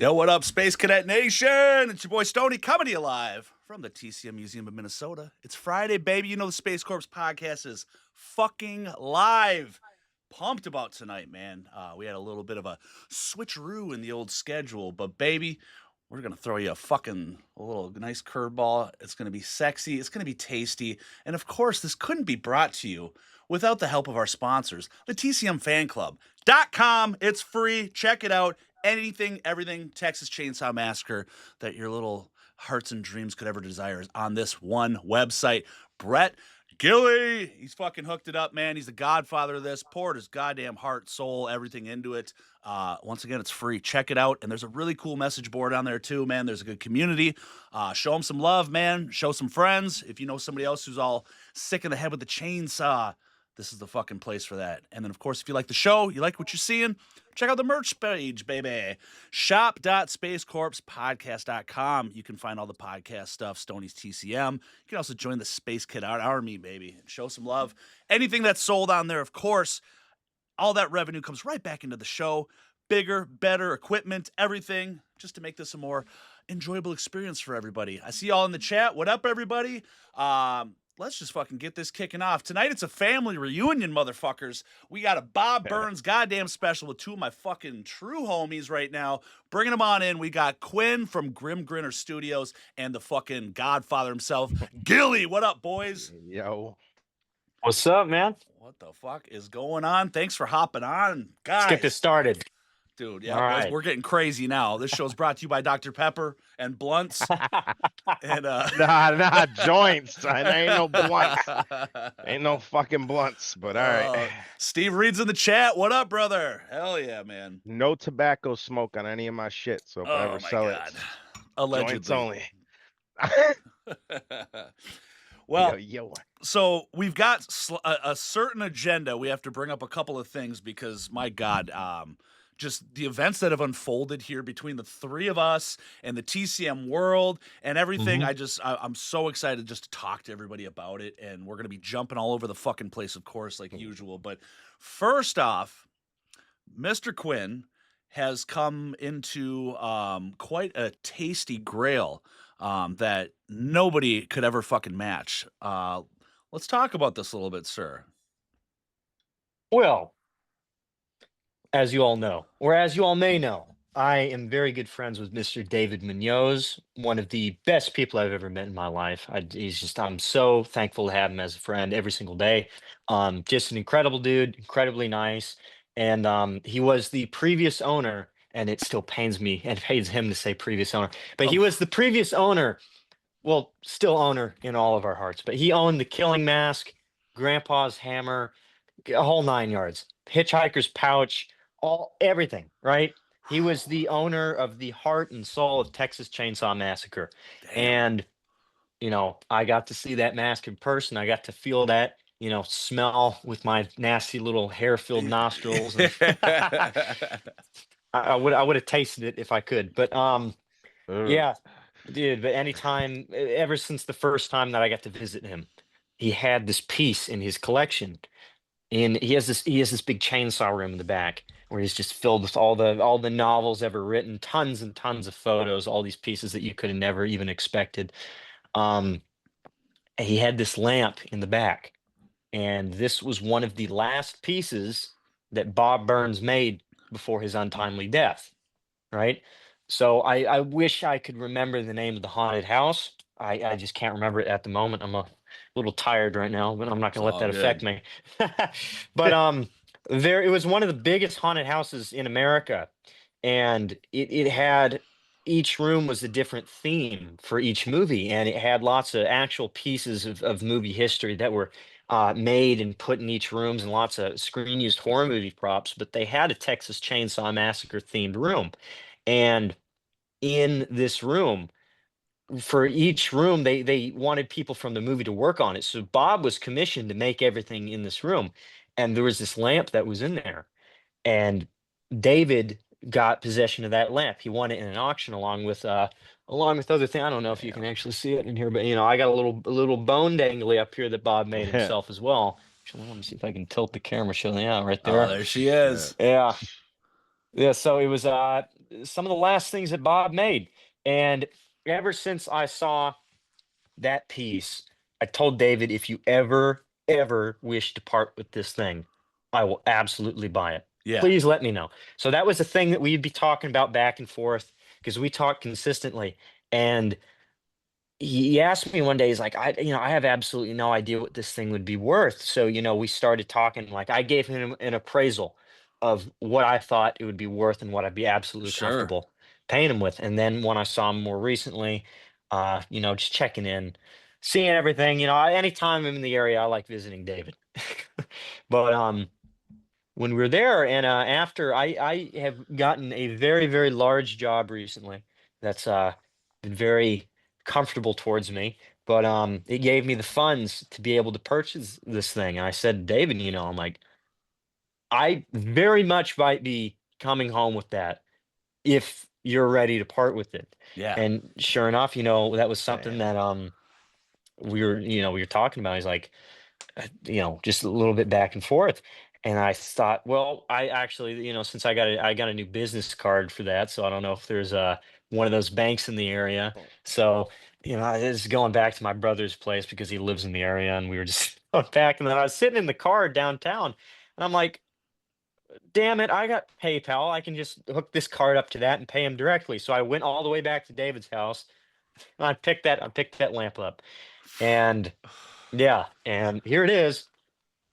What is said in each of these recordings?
Yo, what up, Space Cadet Nation? It's your boy Stoney coming to you live from the TCM Museum of Minnesota. It's Friday, baby. You know the Space Corps podcast is fucking live. Pumped about tonight, man. We had a little bit of a switcheroo in the old schedule, but baby, we're going to throw you a little nice curveball. It's going to be sexy. It's going to be tasty. And of course, this couldn't be brought to you without the help of our sponsors, the TCM Fan Club.com. It's free. Check it out. Anything, everything, Texas Chainsaw Massacre that your little hearts and dreams could ever desire is on this one website. Brett Gilly, he's fucking hooked it up, man. He's the godfather of this. Poured his goddamn heart, soul, everything into it. Once again, it's free. Check it out. And there's a really cool message board on there too, man. There's a good community. Show them some love, man. Show some friends. If you know somebody else who's all sick in the head with the chainsaw, this is the fucking place for that. And then, of course, if you like the show, you like what you're seeing, check out the merch page, baby. Shop.spacecorpspodcast.com. You can find all the podcast stuff, Stoney's TCM. You can also join the Space Kid Army, baby, and show some love. Anything that's sold on there, of course, all that revenue comes right back into the show. Bigger, better equipment, everything, just to make this a more enjoyable experience for everybody. I see y'all in the chat. What up, everybody? Let's just fucking get this kicking off. Tonight, it's a family reunion, motherfuckers. We got a Bob Burns goddamn special with two of my fucking true homies right now. Bringing them on in. We got Quinn from Grimm Grinner Studios and the fucking godfather himself, Gilly. What up, boys? Yo. What's up, man? What the fuck is going on? Thanks for hopping on, guys. Let's get this started. Dude, yeah, All right. We're getting crazy now. This show's brought to you by Dr. Pepper and Blunts. And Nah, joints. Ain't no blunts. Ain't no fucking blunts, but all right. Steve Reed's in the chat. What up, brother? Hell yeah, man. No tobacco smoke on any of my shit, so if I ever sell it, allegedly. joints only. Well, yo. So we've got a certain agenda. We have to bring up a couple of things because, my God, just the events that have unfolded here between the three of us and the TCM world and everything. I'm so excited just to talk to everybody about it. And we're going to be jumping all over the fucking place, of course, like usual. But first off, Mr. Quinn has come into quite a tasty grail that nobody could ever fucking match. Let's talk about this a little bit, sir. Well, as you all know, or as you all may know, I am very good friends with Mr. David Munoz, one of the best people I've ever met in my life. I'm so thankful to have him as a friend every single day. Just an incredible dude, incredibly nice. And he was the previous owner, and it still pains me and pains him to say previous owner, but he was the previous owner, well, still owner in all of our hearts, but he owned the Killing Mask, Grandpa's Hammer, a whole 9 yards, Hitchhiker's Pouch, everything, right? He was the owner of the heart and soul of Texas Chainsaw Massacre. Damn. And, you know, I got to see that mask in person. I got to feel that, you know, smell with my nasty little hair-filled nostrils. And I would have tasted it if I could. But yeah, dude, but anytime, ever since the first time that I got to visit him, he had this piece in his collection. And he has this big chainsaw room in the back where he's just filled with all the novels ever written, tons and tons of photos, all these pieces that you could have never even expected. He had this lamp in the back, and this was one of the last pieces that Bob Burns made before his untimely death, right? So I wish I could remember the name of the haunted house. I just can't remember it at the moment. I'm a little tired right now, but I'm not going to let that affect me. But it was one of the biggest haunted houses in America, and it had, each room was a different theme for each movie, and it had lots of actual pieces of movie history that were made and put in each rooms, and lots of screen used horror movie props. But they had a Texas Chainsaw Massacre themed room, and in this room, for each room, they wanted people from the movie to work on it. So Bob was commissioned to make everything in this room, and there was this lamp that was in there, and David got possession of that lamp. He won it in an auction along with other things. I don't know if you can actually see it in here, but I got a little bone dangly up here that Bob made himself as well. Actually, let me see if I can tilt the camera, show them out right Oh, there. there she is. Yeah. Yeah, so it was some of the last things that Bob made. And ever since I saw that piece, I told David, if you ever wish to part with this thing, I will absolutely buy it. Yeah. Please let me know. So that was the thing that we'd be talking about back and forth because we talk consistently. And he asked me one day, he's like, I have absolutely no idea what this thing would be worth. So, we started talking, like I gave him an appraisal of what I thought it would be worth and what I'd be absolutely Sure. comfortable paying him with. And then when I saw him more recently, just checking in, seeing everything, anytime I'm in the area, I like visiting David. But when we were there and after I have gotten a very, very large job recently that's been very comfortable towards me, but it gave me the funds to be able to purchase this thing. And I said, David, I'm like, I very much might be coming home with that if you're ready to part with it. Yeah. And sure enough, that was something Damn. that we were talking about. He's like, just a little bit back and forth. And I thought, well, I actually, since I got a new business card for that, so I don't know if there's one of those banks in the area. So, I was going back to my brother's place because he lives in the area, and we were just going back. And then I was sitting in the car downtown, and I'm like, damn it, I got PayPal. I can just hook this card up to that and pay him directly. So I went all the way back to David's house, and I picked that lamp up, and yeah, and here it is.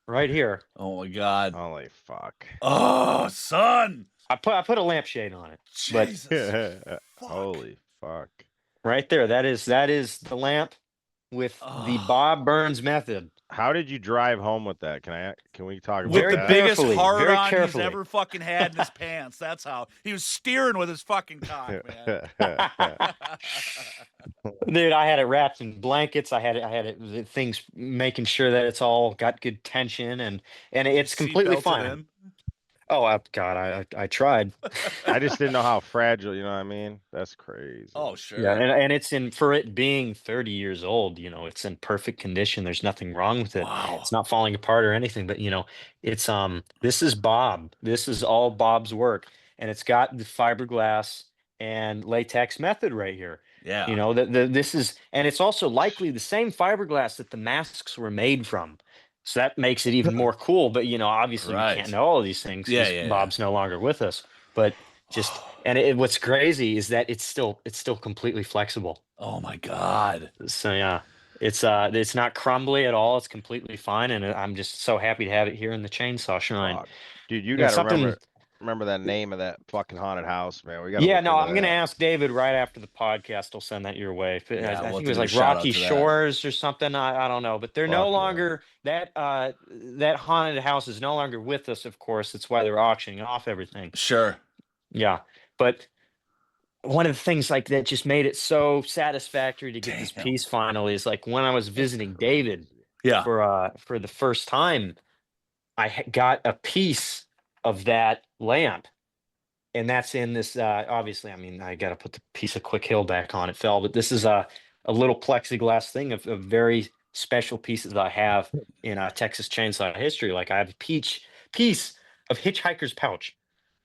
Right here. Oh my God. Holy fuck. Oh, son. I put a lampshade on it. Jesus. Fuck. Holy fuck. Right there. That is the lamp with the Oh. Bob Burns method. How did you drive home with that? Can we talk about With Very the that? biggest carefully, hard very on he's carefully. ever fucking had in his pants. That's how he was steering with his fucking cock, man. Dude, I had it wrapped in blankets. The things making sure that it's all got good tension and it's Seat completely belted fine. in. Oh, God, I tried. I just didn't know how fragile, you know what I mean? That's crazy. Oh, sure. Yeah, and it's for it being 30 years old, it's in perfect condition. There's nothing wrong with it. Wow. It's not falling apart or anything, but it's this is Bob. This is all Bob's work, and it's got the fiberglass and latex method right here. Yeah. This is, and it's also likely the same fiberglass that the masks were made from. So that makes it even more cool. But obviously we Right. can't know all of these things Yeah, because yeah, yeah. Bob's no longer with us. But just what's crazy is that it's still completely flexible. Oh my God. So yeah, it's not crumbly at all. It's completely fine, and I'm just so happy to have it here in the Chainsaw Shrine. Fuck. Dude, you You know, gotta something. remember that name of that fucking haunted house, man. We gotta Yeah, look no, into I'm gonna that. ask David right after the podcast. I'll send that your way. But Yeah, I we'll think have it was to do a like shout out Rocky to that. Shores or something. I don't know, but they're no Fuck yeah. longer that haunted house is no longer with us. Of course, that's why they're auctioning off everything. Sure. Yeah, but one of the things like that just made it so satisfactory to get this Damn. piece finally is like when I was visiting David Yeah. for the first time, I got a piece of that lamp, and that's in this. Obviously, I mean, I got to put the piece of Quick Hill back on. It fell, but this is a little plexiglass thing of very special pieces that I have in Texas Chainsaw history. Like I have a piece of Hitchhiker's Pouch,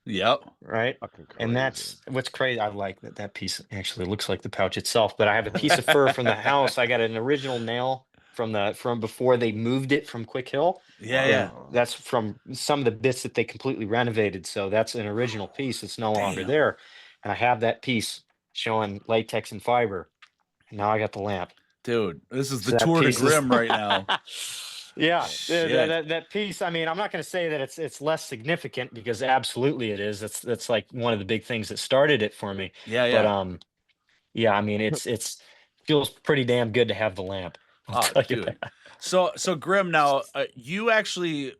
Yep. right? Fucking crazy. And that's what's crazy. I like that piece actually looks like the pouch itself, but I have a piece of fur from the house. I got an original nail from before they moved it from Quick Hill. Yeah, And yeah. that's from some of the bits that they completely renovated. So that's an original piece. It's no longer Damn. there. And I have that piece showing latex and fiber. And now I got the lamp. Dude, this is So the that tour to piece is- Grimm right now. Yeah, Shit. that piece. I mean, I'm not going to say that it's less significant because absolutely it is. That's like one of the big things that started it for me. Yeah, But yeah. yeah, I mean, it's feels pretty damn good to have the lamp. Oh, tell you dude. that. So Grimm, now you actually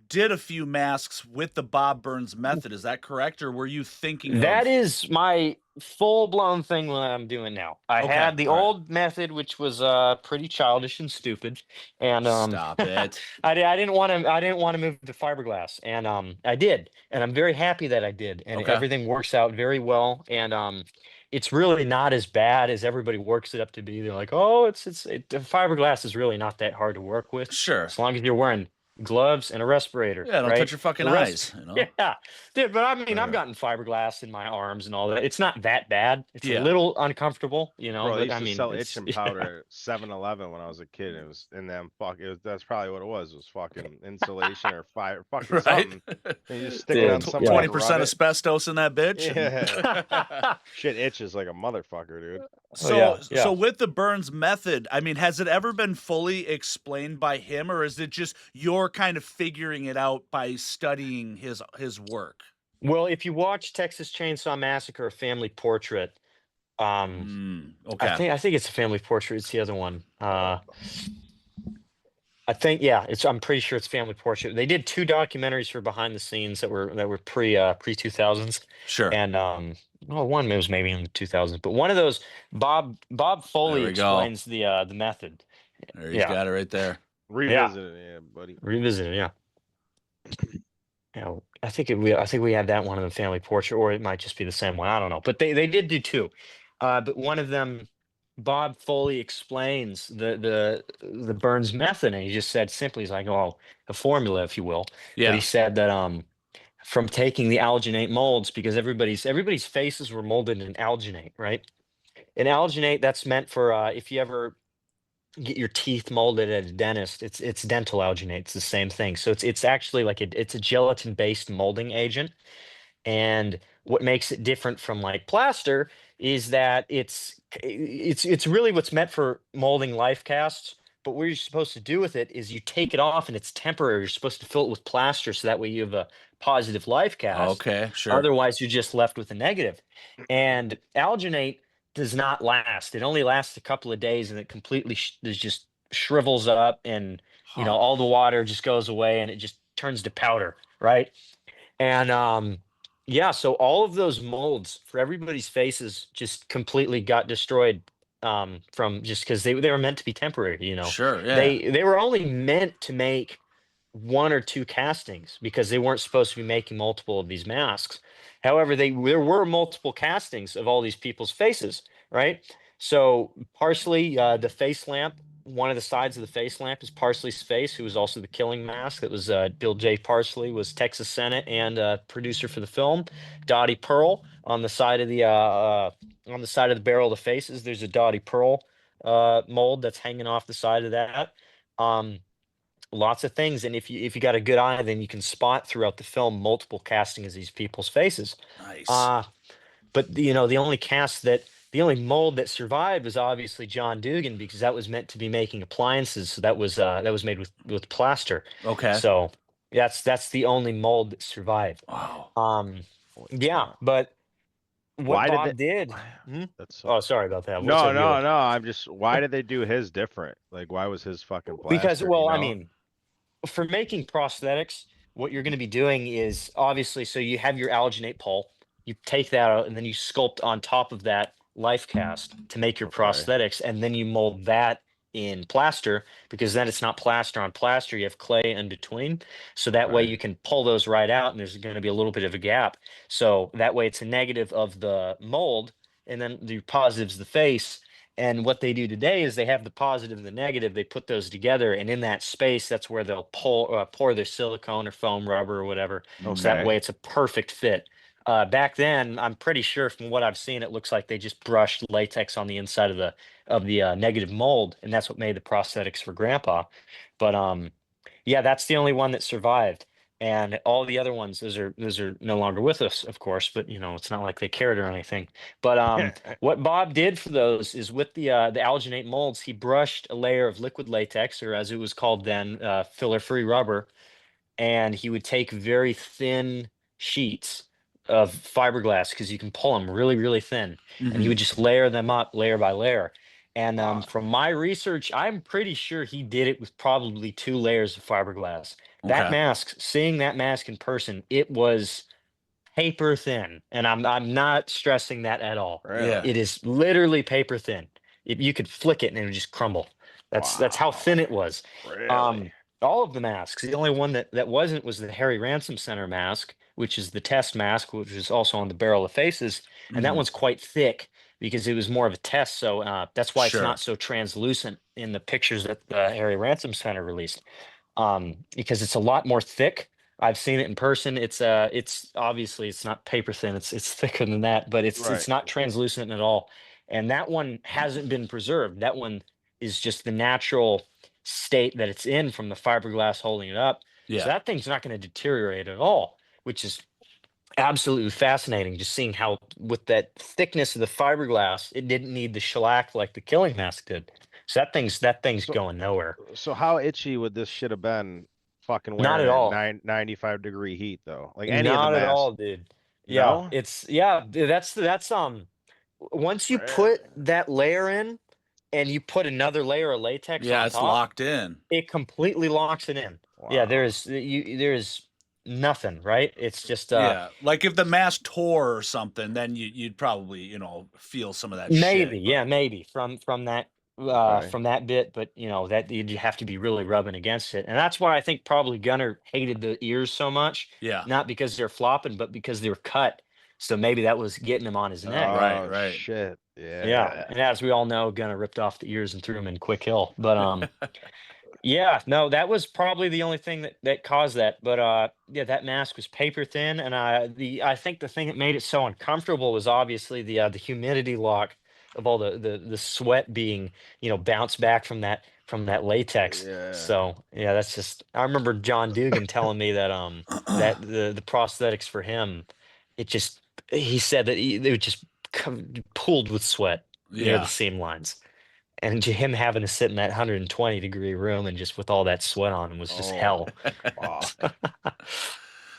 did a few masks with the Bob Burns method. Is that correct, or were you thinking That of? is my full-blown thing what I'm doing now. I Okay, had the all right. old method, which was pretty childish and stupid, and Stop it. I didn't want to move to fiberglass, and I did, and I'm very happy that I did, and Okay, everything works out very well, and it's really not as bad as everybody works it up to be. They're like, oh, the fiberglass is really not that hard to work with, sure. as long as you're wearing gloves and a respirator, Yeah, don't touch right? your fucking The rest, eyes. You know. yeah, dude. But I mean, I've Yeah. gotten fiberglass in my arms and all that. It's not that bad. It's a Yeah. little uncomfortable, Bro, they but used I to mean, sell it's itching yeah, powder at 7-Eleven when I was a kid. It was in them that's probably what it was. It was fucking insulation or fire, fucking Right. something. And you just stick it Little on dude, somebody, yeah. 20% rub it. asbestos in that bitch. Yeah. Shit itches like a motherfucker, dude. Oh So, yeah, so yeah. with the Burns method, I mean, has it ever been fully explained by him, or is it just you're kind of figuring it out by studying his work? Well, if you watch Texas Chainsaw Massacre: A Family Portrait, um, Okay. I think it's A Family Portrait. It's the other one. I think yeah, I'm pretty sure it's Family Portrait. They did two documentaries for behind the scenes that were pre 2000s, Sure. and well, one was maybe in the 2000s, but one of those Bob There Foley we go. explains the method. There he's Yeah, got it right there. yeah, Revisit it, yeah, buddy. revisited. Yeah, yeah. I think we had that one in the Family Portrait, or it might just be the same one. I don't know, but they did do two. But one of them, Bob Foley explains the Burns method, and he just said simply, he's like, oh, a formula, if you will. But he Yeah. said that from taking the alginate molds, because everybody's faces were molded in alginate, right? And alginate, that's meant for if you ever get your teeth molded at a dentist, it's dental alginate. It's the same thing. So it's actually like it's a gelatin based molding agent. And what makes it different from like plaster is that it's really what's meant for molding life casts. But what you're supposed to do with it is you take it off and it's temporary. You're supposed to fill it with plaster so that way you have a positive life cast. Okay. Sure. Otherwise, you're just left with a negative. And alginate does not last. It only lasts a couple of days and it completely is just shrivels up, and Huh. all the water just goes away and it just turns to powder, right? And yeah, so all of those molds for everybody's faces just completely got destroyed, from just because they were meant to be temporary. Sure. Yeah. They were only meant to make one or two castings because they weren't supposed to be making multiple of these masks. However, there were multiple castings of all these people's faces, right? So Parsley, the face lamp, one of the sides of the face lamp is Parsley's face, who was also the killing mask. That was Bill J. Parsley, was Texas Senate and producer for the film. Dottie Pearl on the side of the barrel of the faces. There's a Dottie Pearl mold that's hanging off the side of that. Um, Lots of things, and if you got a good eye, then you can spot throughout the film multiple castings of these people's faces. Nice. Uh but the only mold that survived was obviously John Dugan, because that was meant to be making appliances. So that was made with plaster. Okay. So that's the only mold that survived. Wow. Yeah, but what Why did they? Bob did. Hmm? That's so. Oh, sorry about that. What's No, up, Gilly? no, no. I'm just. Why did they do his different? Like, why was his fucking Because, plaster? You well, I know? mean, for making prosthetics, what you're going to be doing is obviously, so you have your alginate pulp, you take that out, and then you sculpt on top of that life cast to make your Okay. prosthetics, and then you mold that in plaster, because then it's not plaster on plaster, you have clay in between. So that way Right. you can pull those right out, and there's going to be a little bit of a gap. So that way it's a negative of the mold, and then the positive's the face. And what they do today is they have the positive and the negative. They put those together, and in that space, that's where they'll pour their silicone or foam rubber or whatever. So that Okay. way, it's a perfect fit. Back then, I'm pretty sure from what I've seen, it looks like they just brushed latex on the inside of the negative mold, and that's what made the prosthetics for Grandpa. But yeah, that's the only one that survived. And all the other ones, those are no longer with us, of course. But it's not like they cared or anything. But what Bob did for those is with the alginate molds, he brushed a layer of liquid latex, or as it was called then, filler-free rubber, and he would take very thin sheets of fiberglass, because you can pull them really, really thin, and he Mm-hmm. would just layer them up layer by layer. And from my research, I'm pretty sure he did it with probably 2 layers of fiberglass. That Okay. mask, seeing that mask in person, it was paper thin, and I'm not stressing that at all. Yeah. It is literally paper thin. You could flick it and it would just crumble. That's how thin it was. Really? All of the masks. The only one that wasn't was the Harry Ransom Center mask, which is the test mask, which is also on the Barrel of Faces, and that Mhm. one's quite thick because it was more of a test. So that's why it's Sure. not so translucent in the pictures that the Harry Ransom Center released. Because it's a lot more thick. I've seen it in person. It's obviously it's not paper thin. It's thicker than that, but it's Right. not translucent at all. And that one hasn't been preserved. That one is just the natural state that it's in from the fiberglass holding it up. So Yeah. that thing's not going to deteriorate at all, which is absolutely fascinating. Just seeing how with that thickness of the fiberglass, it didn't need the shellac like the Killing Mask did. So that thing's So, going nowhere. so how itchy would this shit have been fucking Not wearing at it in all. 95-degree heat though? Like any of the Not at masks? all, dude. Yeah, No? that's once you put Really? that layer in and you put another layer of latex Yeah, on it's top, locked in. it completely locks it in. Yeah, Wow. there's nothing, right? It's just Yeah. Like if the mask tore or something, then you'd probably, feel some of that maybe, shit. But yeah, maybe Okay. from that bit, but that you'd have to be really rubbing against it. And that's why I think probably Gunner hated the ears so much, yeah. not because they're flopping, but because they were cut. So maybe that was getting him on his neck. Right, Oh right. shit. Yeah, Yeah. and as we all know, Gunner ripped off the ears and threw them in Quick Hill. But yeah, no, that was probably the only thing that caused that. But yeah, that mask was paper thin, and I think the thing that made it so uncomfortable was obviously the humidity lock of all the sweat being bounced back from that latex. Yeah. So yeah, that's just I remember John Dugan telling me that that the prosthetics for him, it just he said that they would just pooled with sweat near the Yeah. seam lines. And him having to sit in that 120-degree room and just with all that sweat on him was just Oh, hell. fuck.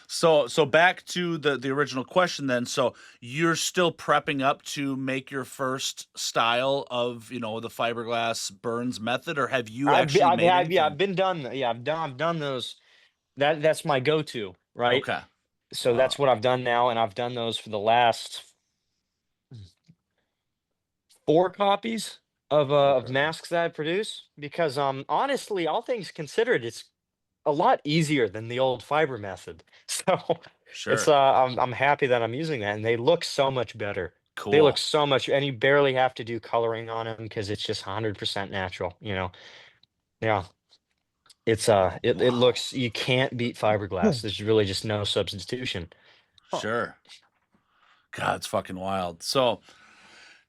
So back to the original question then. So you're still prepping up to make your first style of, the fiberglass burns method, or have you actually made Yeah, anything? I've been done. Yeah, I've done those. That's my go-to, right? Okay. So that's what I've done now, and I've done those for the last 4 copies of Okay. masks that I produce. Because honestly, all things considered, it's a lot easier than the old fiber method. So it's Sure. I'm happy that I'm using that, and they look so much better. They look Cool. so much, and you barely have to do coloring on them because it's just 100% natural. Yeah, it Wow. looks you can't beat fiberglass. There's really just no substitution. Huh. Sure. God, it's fucking wild. So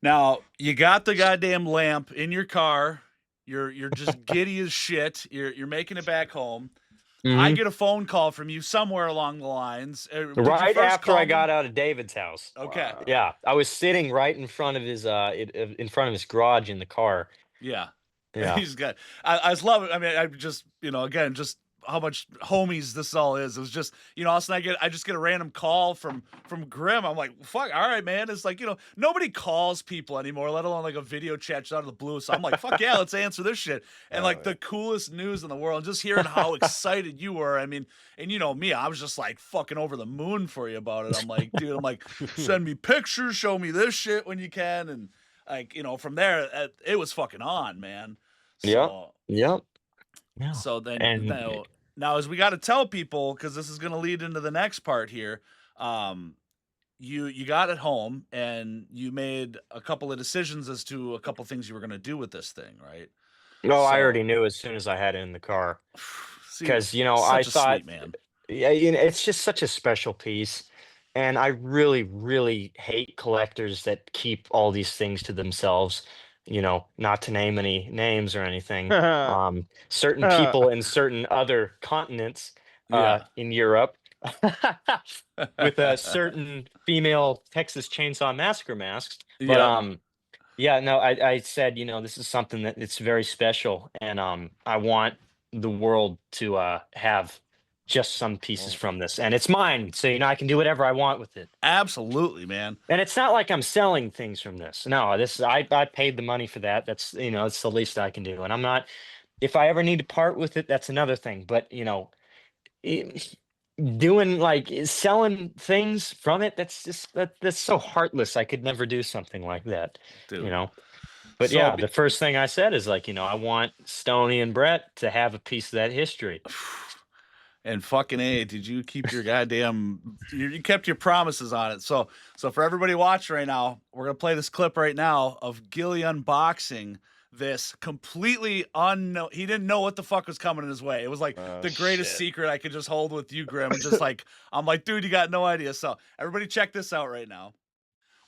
now you got the goddamn lamp in your car. You're just giddy as shit. You're making it back home. I Hmm. get a phone call from you somewhere along the lines. Did you Right first after I call me? got out of David's house. Okay. Wow. Yeah, I was sitting right in front of his in front of his garage in the car. Yeah. Yeah. He's got. I was loving. I mean, I just again just how much homies this all is. It was just all of a sudden I just get a random call from Grimm. I'm like, fuck, all right, man. It's like nobody calls people anymore, let alone like a video chat just out of the blue. So I'm like, fuck yeah, let's answer this shit. And like the coolest news in the world. Just hearing how excited you were. I mean, and me, I was just like fucking over the moon for you about it. I'm like, dude, I'm like, send me pictures, show me this shit when you can, and like from there, it was fucking on, man. Yep. So Yep. Yeah. so then And now as we got to tell people because this is going to lead into the next part here. You got it home and you made a couple of decisions as to a couple things you were going to do with this thing, right? no, I So already knew as soon as I had it in the car. see, Because I such a thought, sweet man. yeah, it's just such a special piece, and I really, really hate collectors that keep all these things to themselves. Not to name any names or anything. Certain people in certain other continents, Yeah. in Europe, with a certain female Texas Chainsaw Massacre masks, but Yep. yeah, no, I said, this is something that it's very special, and I want the world to have just some pieces Oh. from this, and it's mine. So I can do whatever I want with it. Absolutely, man. And it's not like I'm selling things from this. No, I paid the money for that. That's it's the least I can do. And I'm not. If I ever need to part with it, that's another thing. But i- doing selling things from it, that's just that's so heartless. I could never do something like that. Dude. You know. But So yeah, the first thing I said is I want Stoney and Brett to have a piece of that history. and fucking A, did you keep your goddamn you kept your promises on it. So for everybody watching right now, we're gonna play this clip right now of Gilly unboxing this completely unknown. He didn't know what the fuck was coming in his way. It was like the greatest Shit. secret I could just hold with you, Grimm. And just I'm like, dude, you got no idea. So everybody check this out right now.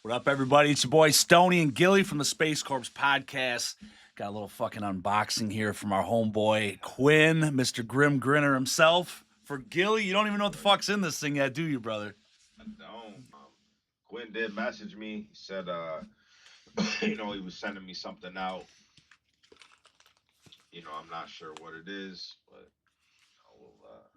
What up, everybody? It's your boy Stoney and Gilly from the Space Corps podcast. Got a little fucking unboxing here from our homeboy Quinn, Mr. Grimm Grinner himself. For Gilly, you don't even know what the fuck's in this thing yet, do you, brother? I don't. Quinn did message me. He said, he was sending me something out. I'm not sure what it is, but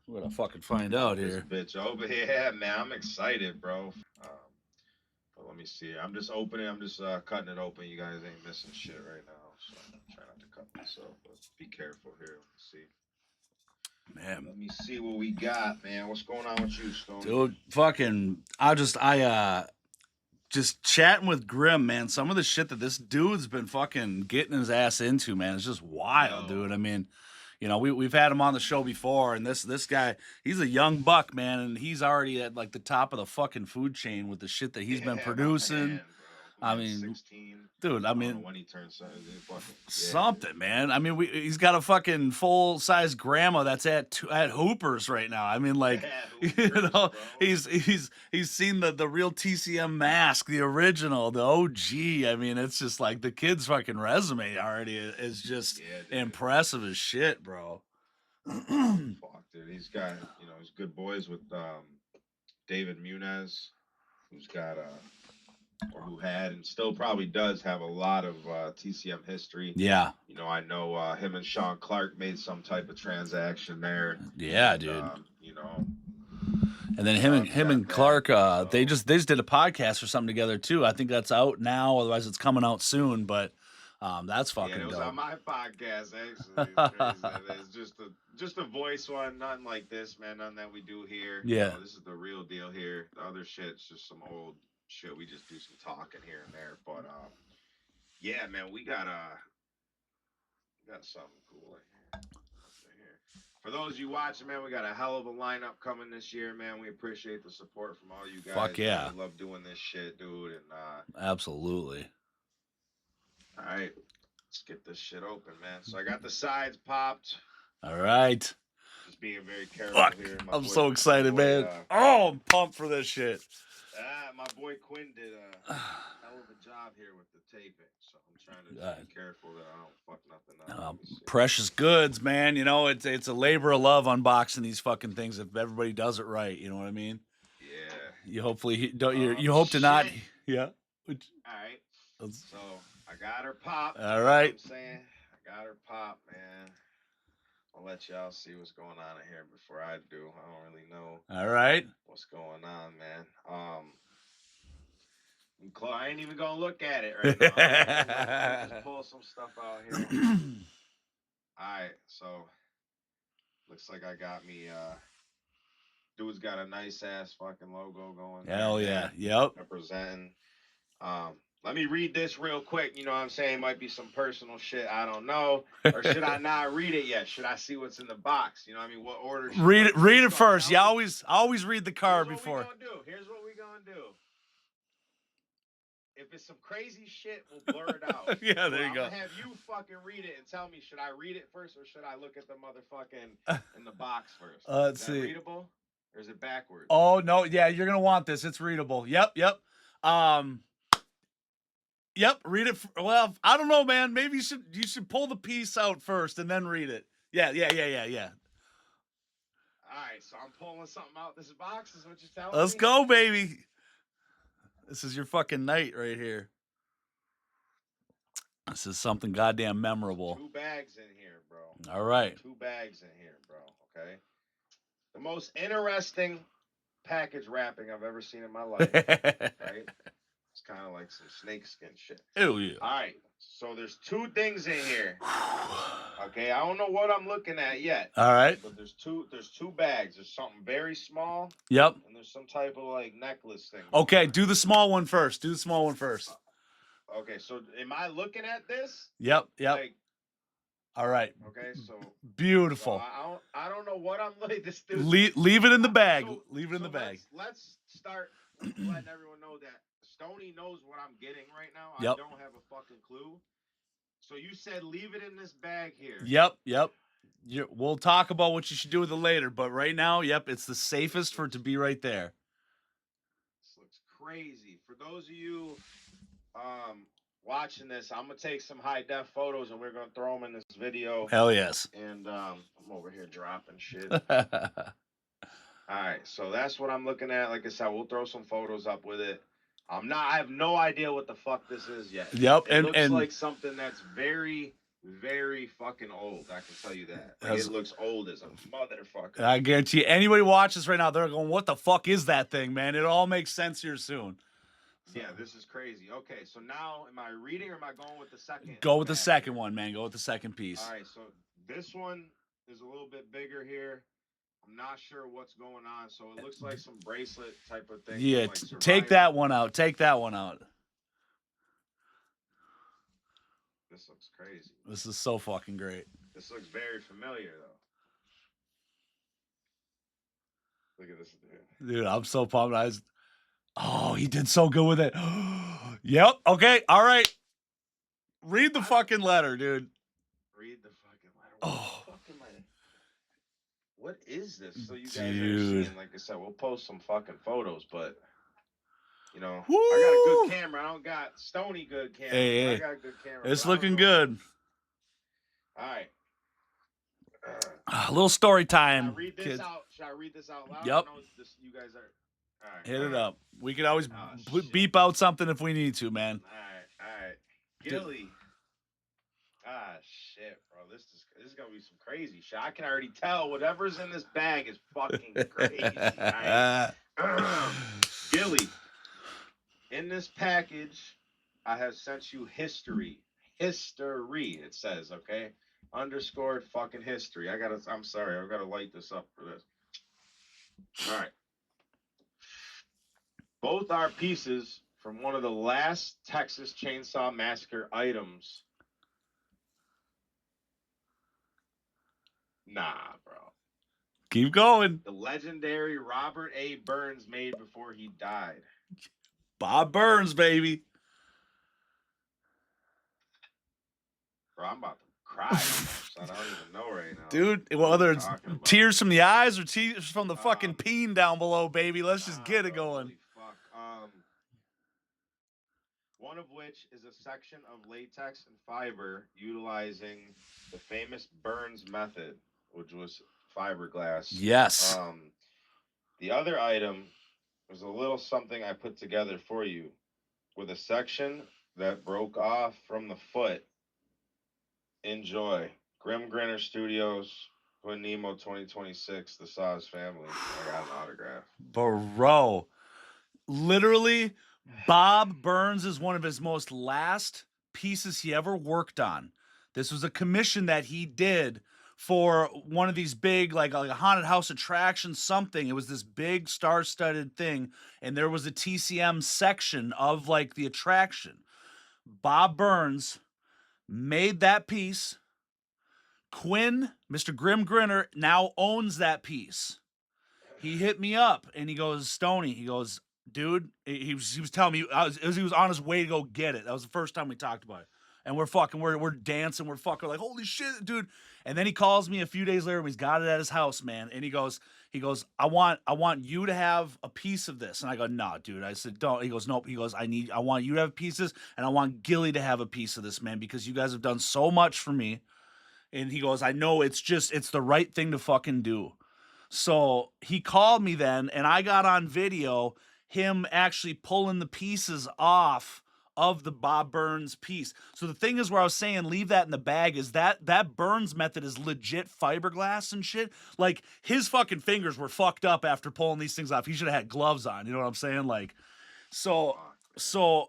We're gonna fucking find out this here. bitch over here. Yeah, man, I'm excited, bro. But let me see. I'm just opening. I'm just cutting it open. You guys ain't missing shit right now, so I'm trying not to cut myself. But be careful here. Let's see. Man. Let me see what we got, man. What's going on with you, Stone? Dude, fucking, just chatting with Grimm, man. Some of the shit that this dude's been fucking getting his ass into, man, it's just wild, dude. I mean, we've had him on the show before, and this guy, he's a young buck, man, and he's already at the top of the fucking food chain with the shit that he's been producing. Man, I mean, 16. dude, I mean, when he turns something, man. I mean, he's got a fucking full size grandma that's at Hooper's right now. I mean, Hoopers, he's seen the real TCM mask, the original, the OG. I mean, it's just like the kid's fucking resume already is just impressive as shit, bro. Fuck, dude. He's got he's good boys with David Munez, who's got or who had and still probably does have a lot of TCM history. Yeah. I know him and Sean Clark made some type of transaction there. Yeah, and, dude. And then him and Clark, they just did a podcast or something together too. I think that's out now. Otherwise, it's coming out soon. But that's fucking it was dope. on my podcast actually. It's crazy. It's just a voice one, nothing like this, man. Nothing that we do here. Yeah. This is the real deal here. The other shit's just some old shit. We just do some talking here and there. But yeah, man, we got something cool here. For those of you watching, man, we got a hell of a lineup coming this year, man. We appreciate the support from all you guys. Fuck yeah. Man. We love doing this shit, dude. And absolutely. All right, let's get this shit open, man. So I got the sides popped. All right. Just being very careful here. I'm so excited, man. I'm pumped for this shit. My boy Quinn did a hell of a job here with the taping, so I'm trying to just be careful that I don't fuck nothing up. Precious goods, man. It's a labor of love unboxing these fucking things if everybody does it right. You know what I mean? Yeah. You hopefully don't. You hope to not. Yeah. All right. So I got her pop. All right. I'm saying I got her pop, man. I'll let y'all see what's going on in here before I do. I don't really know. All right. What's going on, man? I ain't even gonna look at it right now. Just pull some stuff out here. All right, so looks like I got me. Dude's got a nice ass fucking logo going. Hell yeah. Yep. Representing. Let me read this real quick. You know what I'm saying? Might be some personal shit. I don't know. Or should I not read it yet? Should I see what's in the box? You know what I mean? What order? Read it first. You always read the card before. Here's what we gonna do. If it's some crazy shit, we'll blur it out. Yeah, there you go. I'm gonna have you fucking read it and tell me, should I read it first or should I look at the motherfucking in the box first? Let's see. Readable? Or is it backwards? Oh no, yeah, you're gonna want this. It's readable. Yep. Yep, read it. Well, I don't know, man. Maybe you should pull the piece out first and then read it. Yeah. All right, so I'm pulling something out this box. Is what you're telling me? Let's go, baby. This is your fucking night right here. This is something goddamn memorable. 2 bags in here, bro. All right. 2 bags in here, bro. Okay. the most interesting package wrapping I've ever seen in my life. Right? It's kind of like some snakeskin shit. Ew, yeah. All right. So there's two things in here. Okay, I don't know what I'm looking at yet. All right. But there's two bags. There's something very small. Yep. And there's some type of like necklace thing. Okay, do the small one first. Do the small one first. Okay, so am I looking at this? Yep. Like, all right. okay, so beautiful. So I don't know what I'm like. This dude. Leave it in the bag. So, leave it in the bag. Let's start letting everyone know that Stoney knows what I'm getting right now. Yep. I don't have a fucking clue. So you said leave it in this bag here. Yep. We'll talk about what you should do with it later, but right now, yep, it's the safest for it to be right there. This looks crazy. For those of you watching this, I'm gonna take some high def photos and we're gonna throw them in this video. Hell yes. And I'm over here dropping shit. All right, so that's what I'm looking at. Like I said, we'll throw some photos up with it. I have no idea what the fuck this is yet. Yep, it looks like something that's very, very fucking old. I can tell you that. Like, it looks old as a motherfucker. I guarantee you, anybody watching this right now, they're going, "What the fuck is that thing, man?" It all makes sense here soon. So. Yeah, this is crazy. Okay, so now am I reading or am I going with the second? Go with the second one, man. Go with the second piece. All right, so this one is a little bit bigger here. I'm not sure what's going on, so it looks like some bracelet type of thing. Yeah, like take that one out. Take that one out. This looks crazy. This is so fucking great. This looks very familiar, though. Look at this dude. I'm so pumped. Oh, he did so good with it. Yep. Okay. All right. Read the fucking letter, dude. Read the fucking letter. What is this? So you guys are seeing, like I said, we'll post some fucking photos, but you know, woo! I got a good camera. I don't got Stoney good camera. Hey. I got a good camera. It's looking good. All right. A little story time. Should I read this out loud? Yep. You guys are. All right. Hit it up. We can always beep out something if we need to, man. All right. Gilly. Shit, bro. This is gonna be some crazy shit. I can already tell whatever's in this bag is fucking crazy. Right? Gilly, in this package, I have sent you history. History, it says, okay? Underscored fucking history. I'm sorry, I've gotta light this up for this. All right. Both are pieces from one of the last Texas Chainsaw Massacre items. Nah, bro. Keep going. The legendary Robert A. Burns made before he died. Bob Burns, baby. Bro, I'm about to cry. I don't even know right now. Dude, whether it's tears from the eyes or tears from the fucking peen down below, baby. Let's just get it going. Fuck. One of which is a section of latex and fiber utilizing the famous Burns method, which was fiberglass. Yes. The other item was a little something I put together for you with a section that broke off from the foot. Enjoy. Grimm Grinner Studios, Quinn Niemo 2026, the Saws family. I got an autograph. Bro. Literally, Bob Burns is one of his most last pieces he ever worked on. This was a commission that he did for one of these big, like a haunted house attraction, something. It was this big star-studded thing, and there was a TCM section of like the attraction. Bob Burns made that piece. Quinn, Mr. Grimm Grinner, now owns that piece. He hit me up and he goes, Stoney, he goes, dude, he was telling me he was on his way to go get it. That was the first time we talked about it. And we're dancing, we're fucking like, holy shit, dude. And then he calls me a few days later and he's got it at his house, man. And he goes, I want you to have a piece of this. And I go, nah, dude. I said, don't. He goes, nope. He goes, I want you to have pieces, and I want Gilly to have a piece of this, man, because you guys have done so much for me. And he goes, I know it's the right thing to fucking do. So he called me then, and I got on video him actually pulling the pieces off of the Bob Burns piece. So the thing is, where I was saying leave that in the bag, is that Burns method is legit fiberglass and shit. Like, his fucking fingers were fucked up after pulling these things off. He should have had gloves on. You know what I'm saying? Like, so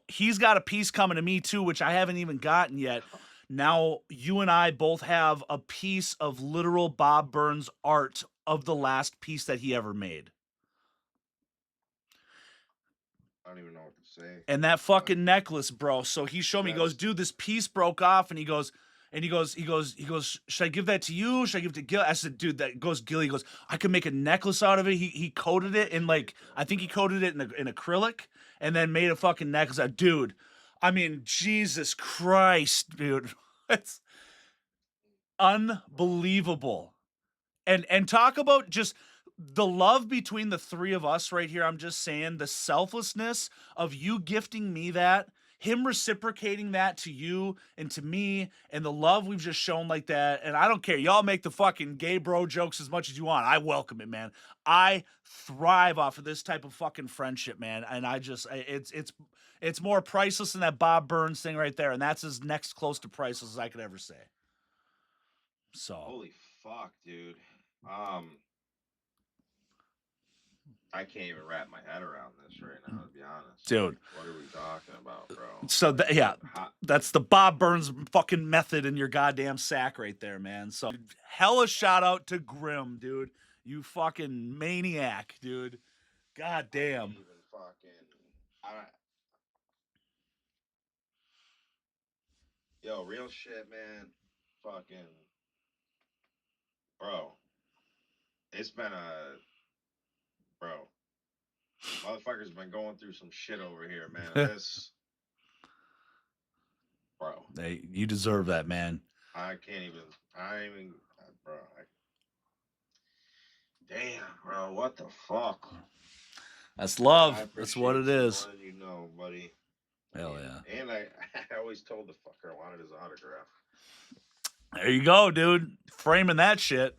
he's got a piece coming to me too, which I haven't even gotten yet. Now you and I both have a piece of literal Bob Burns art of the last piece that he ever made. I don't even know what to say. And that fucking necklace, bro. So he showed me, he goes, dude, this piece broke off, and he goes, should I give that to you? Should I give it to Gil? I said, dude, that goes Gilly. He goes, I could make a necklace out of it. He coated it in, like, I think he coated it in acrylic, and then made a fucking necklace out. Dude, I mean, Jesus Christ, dude. It's unbelievable. And talk about just the love between the three of us right here. I'm just saying, the selflessness of you gifting me that, him reciprocating that to you and to me, and the love we've just shown like that. And I don't care. Y'all make the fucking gay bro jokes as much as you want. I welcome it, man. I thrive off of this type of fucking friendship, man. And I just, it's more priceless than that Bob Burns thing right there. And that's as next close to priceless as I could ever say. So. Holy fuck, dude. I can't even wrap my head around this right now, to be honest. Dude. What are we talking about, bro? So, that's the Bob Burns fucking method in your goddamn sack right there, man. So, hella shout out to Grimm, dude. You fucking maniac, dude. God damn. Yo, real shit, man. Fucking. Bro. It's been Bro. Motherfuckers been going through some shit over here, man. This. Bro. Hey, you deserve that, man. I ain't even. Bro. Damn, bro. What the fuck? That's love. That's what it is. You know, buddy. Hell yeah. And I always told the fucker I wanted his autograph. There you go, dude. Framing that shit.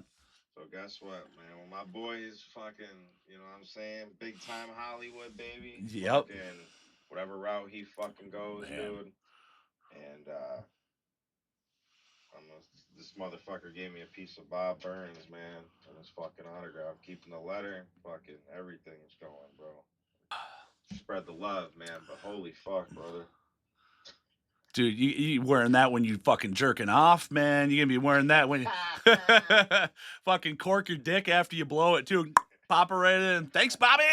So guess what, man? When my boy is fucking, you know what I'm saying? Big time Hollywood, baby. Yep. Fucking whatever route he fucking goes, man. Dude. And this motherfucker gave me a piece of Bob Burns, man. And his fucking autograph. Keeping the letter. Fucking everything's going, bro. Spread the love, man. But holy fuck, brother. Dude, you wearing that when you fucking jerking off, man. You're gonna be wearing that when you fucking cork your dick after you blow it too. Pop it right in. Thanks, Bobby.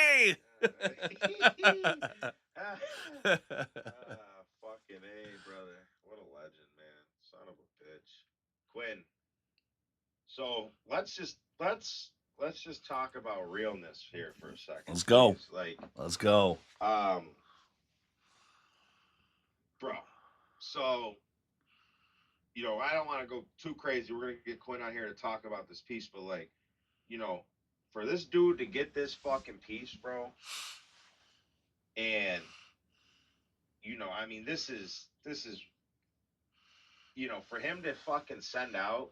Fucking A, brother. What a legend, man. Son of a bitch. Quinn. So let's just talk about realness here for a second. Let's go. Please. Like, let's go. Bro. So, you know, I don't want to go too crazy. We're going to get Quinn on here to talk about this piece, but like, you know, for this dude to get this fucking piece, bro, and, you know, I mean, this is, you know, for him to fucking send out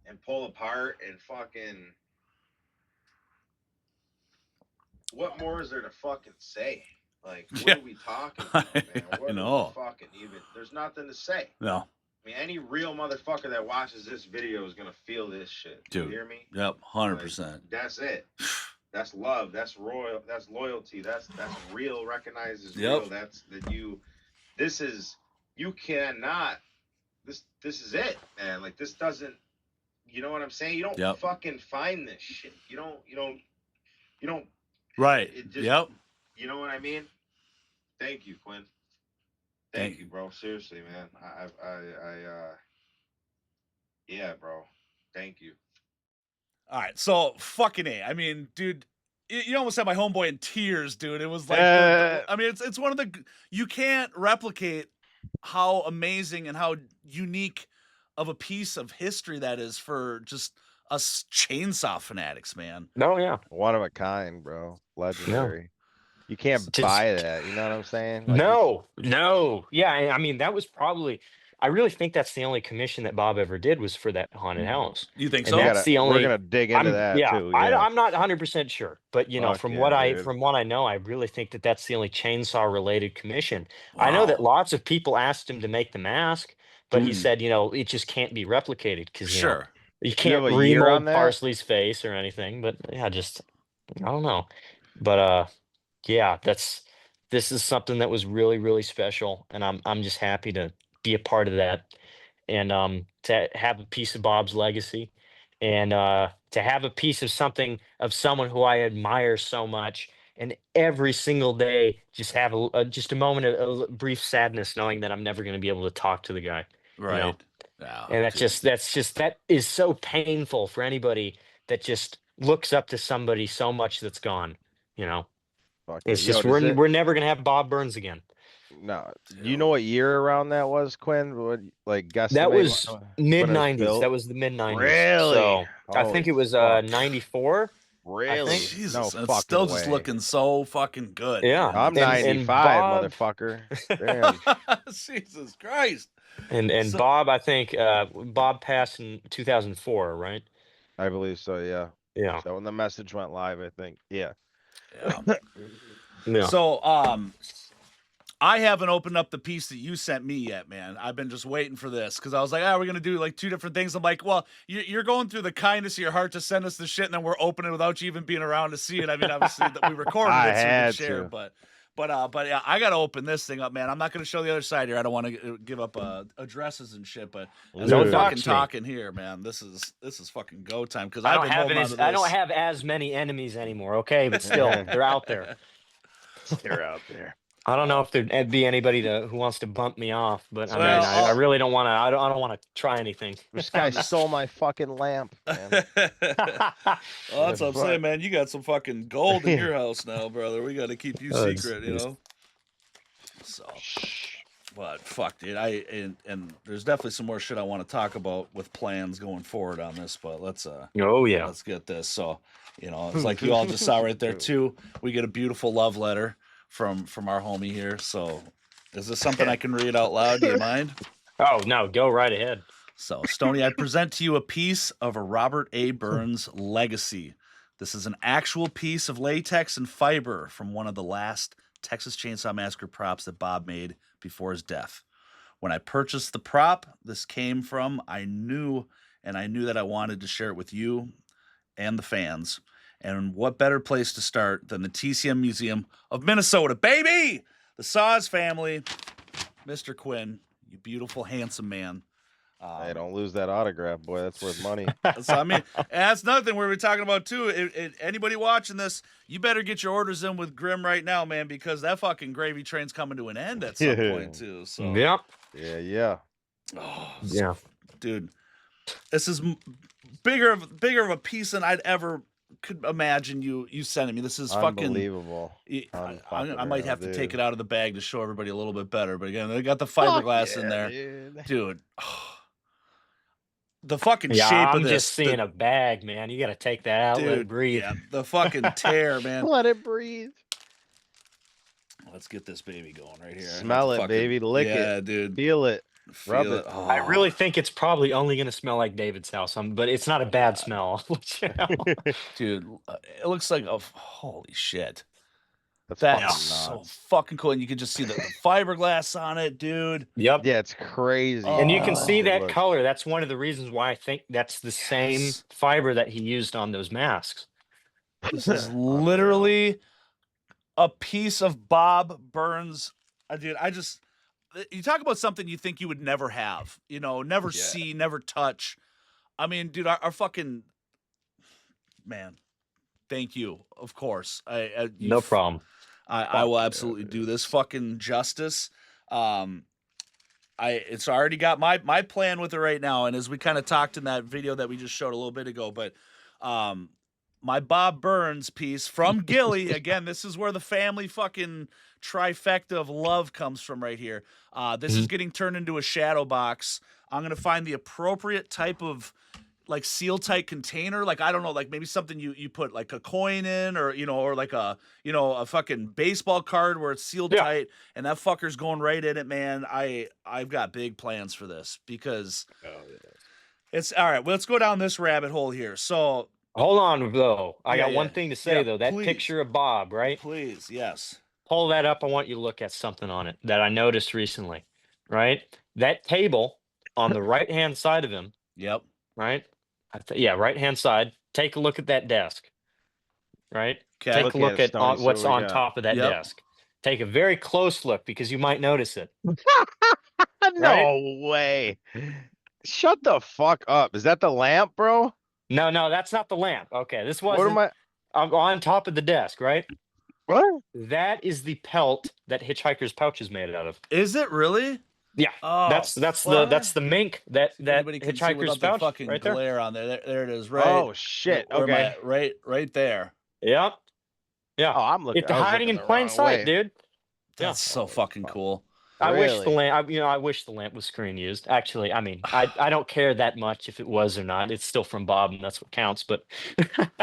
and pull apart and fucking, what more is there to fucking say? Like, what are we talking about, man? What are we fucking even? There's nothing to say. No. I mean, any real motherfucker that watches this video is gonna feel this shit. Dude. You hear me? Yep, 100%. Like, that's it. That's love. That's royal. That's loyalty. That's real. Recognizes real. That's that you. This is you cannot. This is it, man. Like this doesn't. You know what I'm saying? You don't fucking find this shit. You don't. Right. It just, You know what I mean? Thank you, Quinn. Thank you, bro. Seriously, man. Yeah, bro. Thank you. All right. So, fucking A. I mean, dude, you almost had my homeboy in tears, dude. It was like, I mean, it's one of the, you can't replicate how amazing and how unique of a piece of history that is for just us chainsaw fanatics, man. No, yeah. One of a kind, bro. Legendary. Yeah. You can't buy that. You know what I'm saying? Like no. Yeah. I mean, that was probably, I really think that's the only commission that Bob ever did was for that haunted house. You think And so? that's the We're only. gonna dig into that too. Yeah. I'm not 100% sure, but Fuck from yeah, what I dude. know, I really think that that's the only chainsaw related commission. I know that Wow. lots of people asked him to make the mask, but he Mm. said, it just can't be replicated because Sure. you Do you have can't a year on remold that? Parsley's face or anything. But yeah, I don't know. But yeah, this is something that was really, really special, and I'm just happy to be a part of that, and to have a piece of Bob's legacy, and to have a piece of someone who I admire so much, and every single day just have just a moment of brief sadness knowing that I'm never going to be able to talk to the guy, Right. Yeah. and dude. that is so painful for anybody that just looks up to somebody so much that's gone, you know. Fuck It's yeah. Yo, just does it? we're never gonna have Bob Burns again. No. Do you know what year around that was, Quinn? What, like That guesstimate was mid when it was '90s. built? That was the mid '90s. Really? So I think Holy it was fuck. '94. Really? Jesus, No it's fucking still just way. looking so fucking good. Yeah, man. I'm That's- and 95, Bob motherfucker. Damn. Jesus Christ. and So- Bob, I think Bob passed in 2004, right? I believe so, yeah. Yeah. So when the message went live, I think, yeah. Yeah. Yeah. So, I haven't opened up the piece that you sent me yet, man. I've been just waiting for this because I was like, we're going to do like two different things. I'm like, well, you're going through the kindness of your heart to send us the shit, and then we're opening it without you even being around to see it. I mean, obviously, that we recorded I it so we had could share, to. but yeah, I got to open this thing up, man. I'm not going to show the other side here. I don't want to give up addresses and shit, but as Don't we're dox fucking me. talking here, man, this is fucking go time because I I've don't been have holding on to this. I don't have as many enemies anymore. Okay, but still, they're out there. They're out there. I don't know if there'd be anybody who wants to bump me off, but I Well, mean, I really don't want to. I don't want to try anything. This guy stole my fucking lamp, man. Well, that's what I'm saying, man. You got some fucking gold in your house now, brother. We got to keep you Oh, secret, you know. So, but fuck, dude. And there's definitely some more shit I want to talk about with plans going forward on this. But let's Oh yeah. let's get this. So, it's like you all just saw right there too. We get a beautiful love letter from our homie here. So, is this something I can read out loud? Do you mind? Oh no, go right ahead. So, Stoney, I present to you a piece of a Robert A. Burns legacy. This is an actual piece of latex and fiber from one of the last Texas Chainsaw Massacre props that Bob made before his death. When I purchased the prop this came from, I knew that I wanted to share it with you and the fans. And what better place to start than the TCM Museum of Minnesota, baby! The Saws family, Mr. Quinn, you beautiful, handsome man. Hey, don't lose that autograph, boy. That's worth money. So I mean, and that's another thing we're talking about too. Anybody watching this, you better get your orders in with Grimm right now, man, because that fucking gravy train's coming to an end at some point too. So Yep. Yeah. oh, Yeah. dude, this is bigger of a piece than I'd ever could imagine you sending me. This is fucking Unbelievable. I might have to take Dude. it out of the bag to show everybody a little bit better. But again, they got the fiberglass in there, dude. The fucking Yeah, shape I'm of this, just seeing a bag, man. You got to take that out, let it dude. breathe. Yeah, the fucking tear, man. Let it breathe. Let's get this baby going right here. Smell it, baby. Lick it. Yeah, dude. Feel it. Rub Feel it. Oh. I really think it's probably only going to smell like David's house, but it's not a bad smell. dude, it looks like holy shit. That's That's fucking so nuts. fucking cool. And you can just see the fiberglass on it, dude. Yep. Yeah, it's crazy. And you can Oh, see that look. color. That's one of the reasons why I think that's the same Yes. fiber that he used on those masks. This is literally a piece of Bob Burns. Dude, you talk about something you think you would never have, never see, never touch. I mean, dude, our fucking man. Thank you, of course. No problem. I will absolutely do this fucking justice. It's already got my plan with it right now, and as we kind of talked in that video that we just showed a little bit ago, but my Bob Burns piece from Gilly, again, this is where the family fucking trifecta of love comes from right here. This is getting turned into a shadow box. I'm gonna find the appropriate type of like seal tight container, like I don't know, like maybe something you put like a coin in, or or like a fucking baseball card where it's sealed Yeah. tight, and that fucker's going right in it, man. I've got big plans for this because Oh, yeah. it's all right. Well, let's go down this rabbit hole here. So Hold on, though. I got yeah, one thing to say, though. That please, picture of Bob, right? please, yes, Pull that up. I want you to look at something on it that I noticed recently, right? That table on the right-hand side of him, yep, right? Yeah, right-hand side. Take a look at that desk, right? okay, Take Look a at look it, at Stoney. So what's what we on got? top of that yep. desk. Take a very close look because you might notice it, right? No way. Shut the fuck up. Is that the lamp, bro? No, that's not the lamp. Okay, this What wasn't am I? on top of the desk, right? What? That is the pelt that Hitchhiker's Pouch is made out of. Is it really? Yeah, Oh, that's the mink that if anybody can see Hitchhiker's without the Pouch fucking right there. glare on there. There it is, right? Oh shit. Where am I Okay. at? Right there. Yeah, yeah. Oh, I'm looking. It's I was hiding looking in the plain wrong sight, way. dude. Yeah. That's so Holy fucking fuck. cool. I wish the Really? lamp. I wish the lamp was screen used. Actually, I mean, I don't care that much if it was or not. It's still from Bob, and that's what counts. But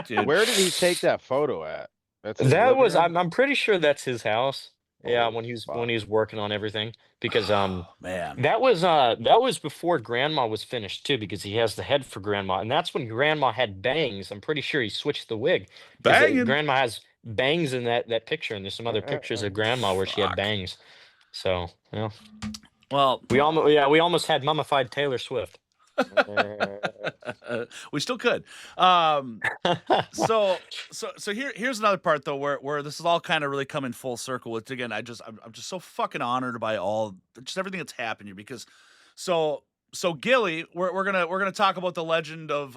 Dude. Where did he take that photo at? That's his that living was. room. I'm pretty sure that's his house. Yeah, Holy when fuck. he was working on everything, because Man. that was before Grandma was finished too, because he has the head for Grandma, and that's when Grandma had bangs. I'm pretty sure he switched the wig because Banging. Grandma has bangs in that picture, and there's some other pictures of Grandma where she had Fuck. bangs. So yeah, Well, we almost had mummified Taylor Swift. we still could. So here's another part though where this is all kind of really coming full circle. Which again, I'm just so fucking honored by just everything that's happened here, because so Gilly, we're gonna talk about the legend of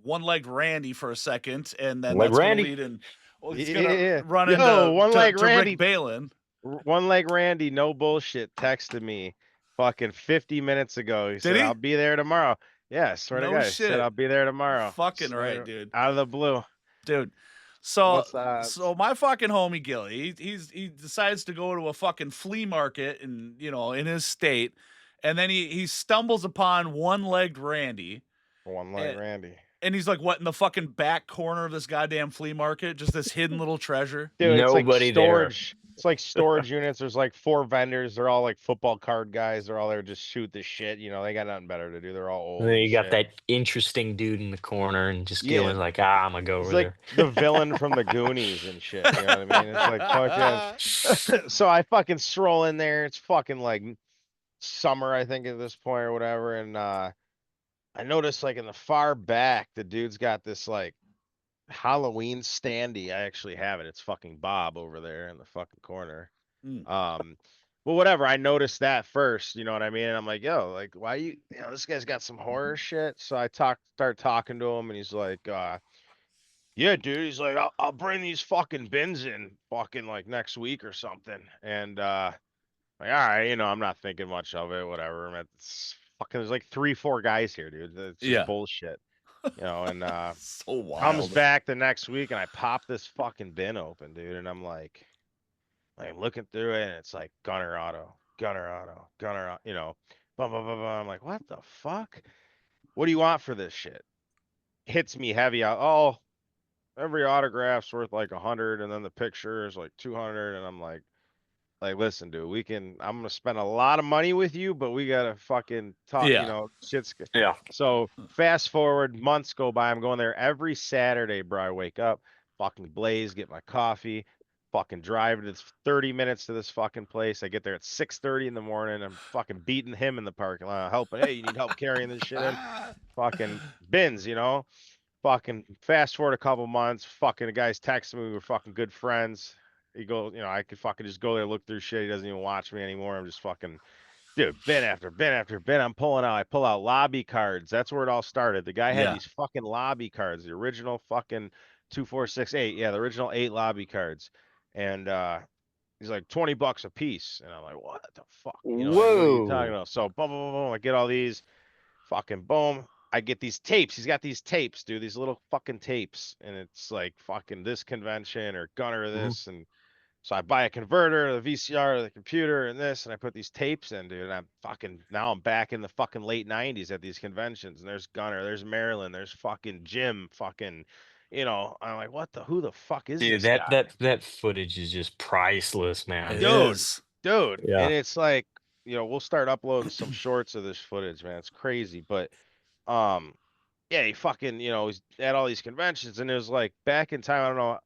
one-legged Randy for a second, and then Like that's Randy. gonna lead in. Well, it's Yeah. gonna run Yo, one into leg to Randy. Rick Balin. One leg Randy, no bullshit, texted me fucking 50 minutes ago. He said, he? I'll be there tomorrow. Yeah, swear to No God. He said, shit. I'll be there tomorrow. Fucking Swear right, to- dude. Out of the blue. Dude. So What's that? so my fucking homie Gilly, he decides to go to a fucking flea market in his state, and then he stumbles upon one-legged Randy, One leg and, Randy. and he's like, what, in the fucking back corner of this goddamn flea market, just this hidden little treasure. Dude, it's like Nobody there. storage. It's like storage units. There's like 4 vendors. They're all like football card guys. They're all there to just shoot the shit. You know, they got nothing better to do. They're all old. And then and you got shit. that interesting dude in the corner, and just Yeah. Gillen's like, I'm gonna go He's over like there. the villain from the Goonies and shit. You know what I mean? It's like fucking. So I fucking stroll in there. It's fucking like summer, I think, at this point or whatever. And I noticed like in the far back, the dude's got this like Halloween standee. I actually have it. It's fucking Bob over there in the fucking corner. Mm. Well, whatever. I noticed that first, you know what I mean? And I'm like, yo, like, why this guy's got some horror shit. So I start talking to him, and he's like, yeah, dude. He's like, I'll bring these fucking bins in fucking like next week or something. And like, all right, I'm not thinking much of it, whatever. It's fucking, there's like 3-4 guys here, dude. It's just Yeah. bullshit. And So wild. comes back the next week, and I pop this fucking bin open, dude, and I'm like looking through it, and it's like Gunner Auto, blah, blah, blah, blah. I'm like, what the fuck? What do you want for this shit? Hits me heavy out. Oh, every autograph's worth like 100, and then the picture is like 200, and I'm like, listen, dude, I'm gonna spend a lot of money with you, but we gotta fucking talk, Yeah. shit's good. Yeah. So fast forward, months go by. I'm going there every Saturday, bro. I wake up, fucking blaze, get my coffee, fucking drive it. It's 30 minutes to this fucking place. I get there at 6:30 in the morning. I'm fucking beating him in the parking lot, helping. Hey, you need help carrying this shit in? Fucking bins, Fucking fast forward a couple months. Fucking the guy's texting me. We were fucking good friends. He goes, I could fucking just go there, look through shit. He doesn't even watch me anymore. I'm just fucking, dude, bin after bin after bin. I pull out lobby cards. That's where it all started. The guy had Yeah. these fucking lobby cards, the original fucking 2, 4, 6, 8. Yeah, the original 8 lobby cards. And he's like $20 a piece. And I'm like, what the fuck? Like, what are you talking about? So boom, boom, boom, boom. I get all these, fucking boom. I get these tapes. He's got these tapes, dude. These little fucking tapes. And it's like fucking this convention or Gunner this and So I buy a converter, the VCR, the computer, and this, and I put these tapes in, dude. And now I'm back in the fucking late '90s at these conventions, and there's Gunner, there's Marilyn, there's fucking Jim, fucking, I'm like, who the fuck is Dude, this that guy, that footage is just priceless, man. It dude? is. Dude, Yeah. and it's like, we'll start uploading some shorts of this footage, man. It's crazy, but um, yeah, he fucking, he's at all these conventions, and it was like back in time. I don't know,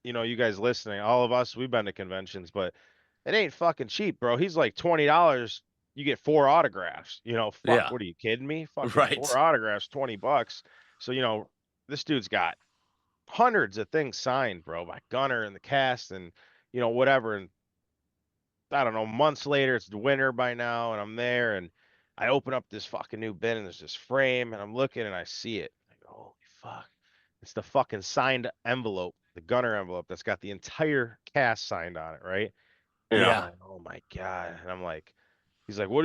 you guys listening, all of us, we've been to conventions, but it ain't fucking cheap, bro. He's like $20. You get 4 autographs. Fuck, Yeah. what are you kidding me? Fucking Right. 4 autographs, $20. So, this dude's got hundreds of things signed, bro, by Gunner and the cast and, whatever. And I don't know, months later, it's the winter by now, and I'm there, and I open up this fucking new bin, and there's this frame, and I'm looking, and I see it. I go, holy fuck. It's the fucking signed envelope, the Gunner envelope that's got the entire cast signed on it, right? And I'm Yeah. like, oh my God. And I'm like, he's like, what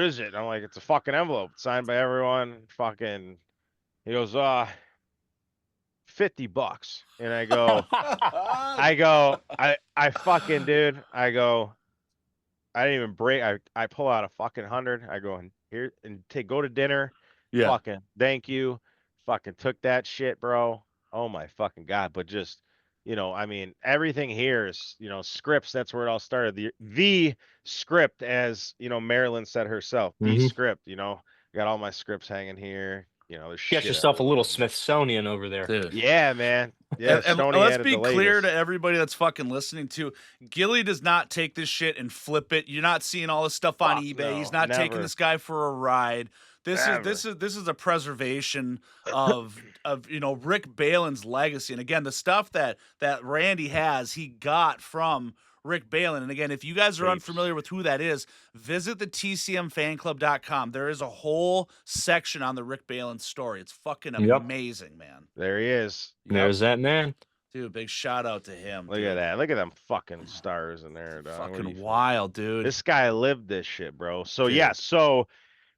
is it? And I'm like, it's a fucking envelope signed by everyone. Fucking, he goes, $50. And I fucking, dude, I didn't even break. I pull out a fucking 100. I go in here and go to dinner. Yeah. Fucking thank you. Fucking took that shit, bro. Oh my fucking God. But just, I mean, everything here is, scripts. That's where it all started. The script, as Marilyn said herself, the Mhm. script, got all my scripts hanging here. There's Get shit yourself a little everywhere. Smithsonian over there. Dude. Yeah, man. Yeah, And Stoney let's added be the clear latest. to everybody that's fucking listening to, Gilly does not take this shit and flip it. You're not seeing all this stuff on Fuck eBay. He's no, not taking never, this guy for a ride. never. This is a preservation of Rick Balin's legacy. And again, the stuff that Randy has, he got from Rick Balin. And again, if you guys are Tapes. unfamiliar with who that is, visit the TCMFanclub.com. There is a whole section on the Rick Balin story. It's fucking Yep. amazing, man. There he is. Yep. There's that man. Dude, big shout out to him. Look dude. at that. Look at them fucking stars in there, dog. What do you Fucking think? wild, dude. This guy lived this shit, bro. So Dude. yeah,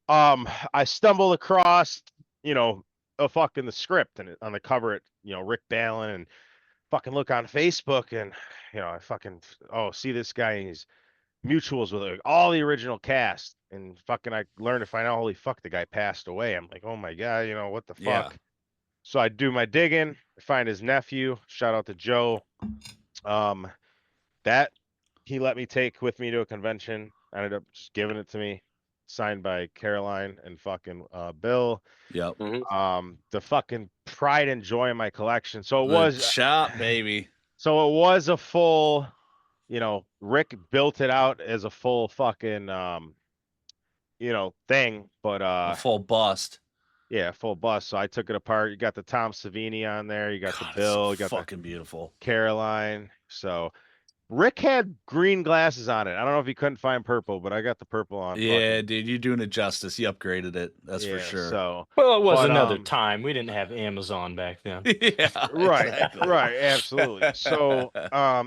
I stumbled across, a fucking the script and on the cover it, Rick Balin, and fucking look on Facebook, and I fucking see this guy, and he's mutuals with like, all the original cast, and fucking I learned to find out, holy fuck, the guy passed away. I'm like, oh my God, what the Yeah. fuck? So I do my digging, I find his nephew, shout out to Joe. That he let me take with me to a convention. I ended up just giving it to me, signed by Caroline and fucking Bill. Yep. The fucking pride and joy in my collection. So it The was shop, baby. so it was a full, Rick built it out as a full fucking thing, but A full bust. yeah, full bust. So I took it apart. You got the Tom Savini on there, you got the God, it's Bill, so you got the fucking beautiful. Caroline. So Rick had green glasses on it. I don't know if he couldn't find purple, but I got the purple on. Yeah, fucking, dude, you're doing it justice. You upgraded it. That's for yeah. sure. So Well, it was But, another time. We didn't have Amazon back then. Yeah. right, exactly. right, absolutely. So,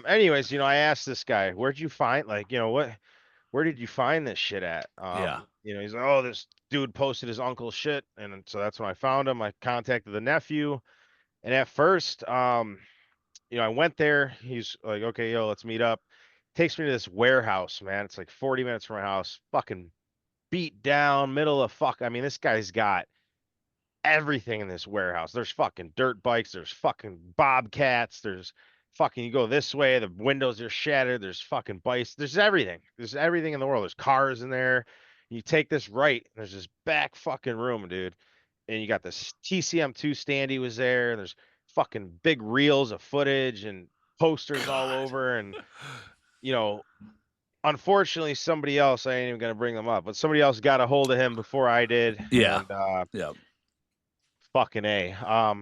anyways, I asked this guy, where'd you find, like, where did you find this shit at? Yeah. He's like, oh, this dude posted his uncle's shit, and so that's when I found him. I contacted the nephew, and at first, I went there. He's like, okay, yo, let's meet up. Takes me to this warehouse, man. It's like 40 minutes from my house. Fucking beat down, middle of fuck. I mean, this guy's got everything in this warehouse. There's fucking dirt bikes. There's fucking bobcats. There's fucking, you go this way, the windows are shattered. There's fucking bikes. There's everything. There's everything in the world. There's cars in there. You take this right, and there's this back fucking room, dude. And you got this TCM2 standee was there. And there's fucking big reels of footage and posters all God. over. And, unfortunately, somebody else, I ain't even going to bring them up, but somebody else got a hold of him before I did. Yeah. And, Yep. fucking A.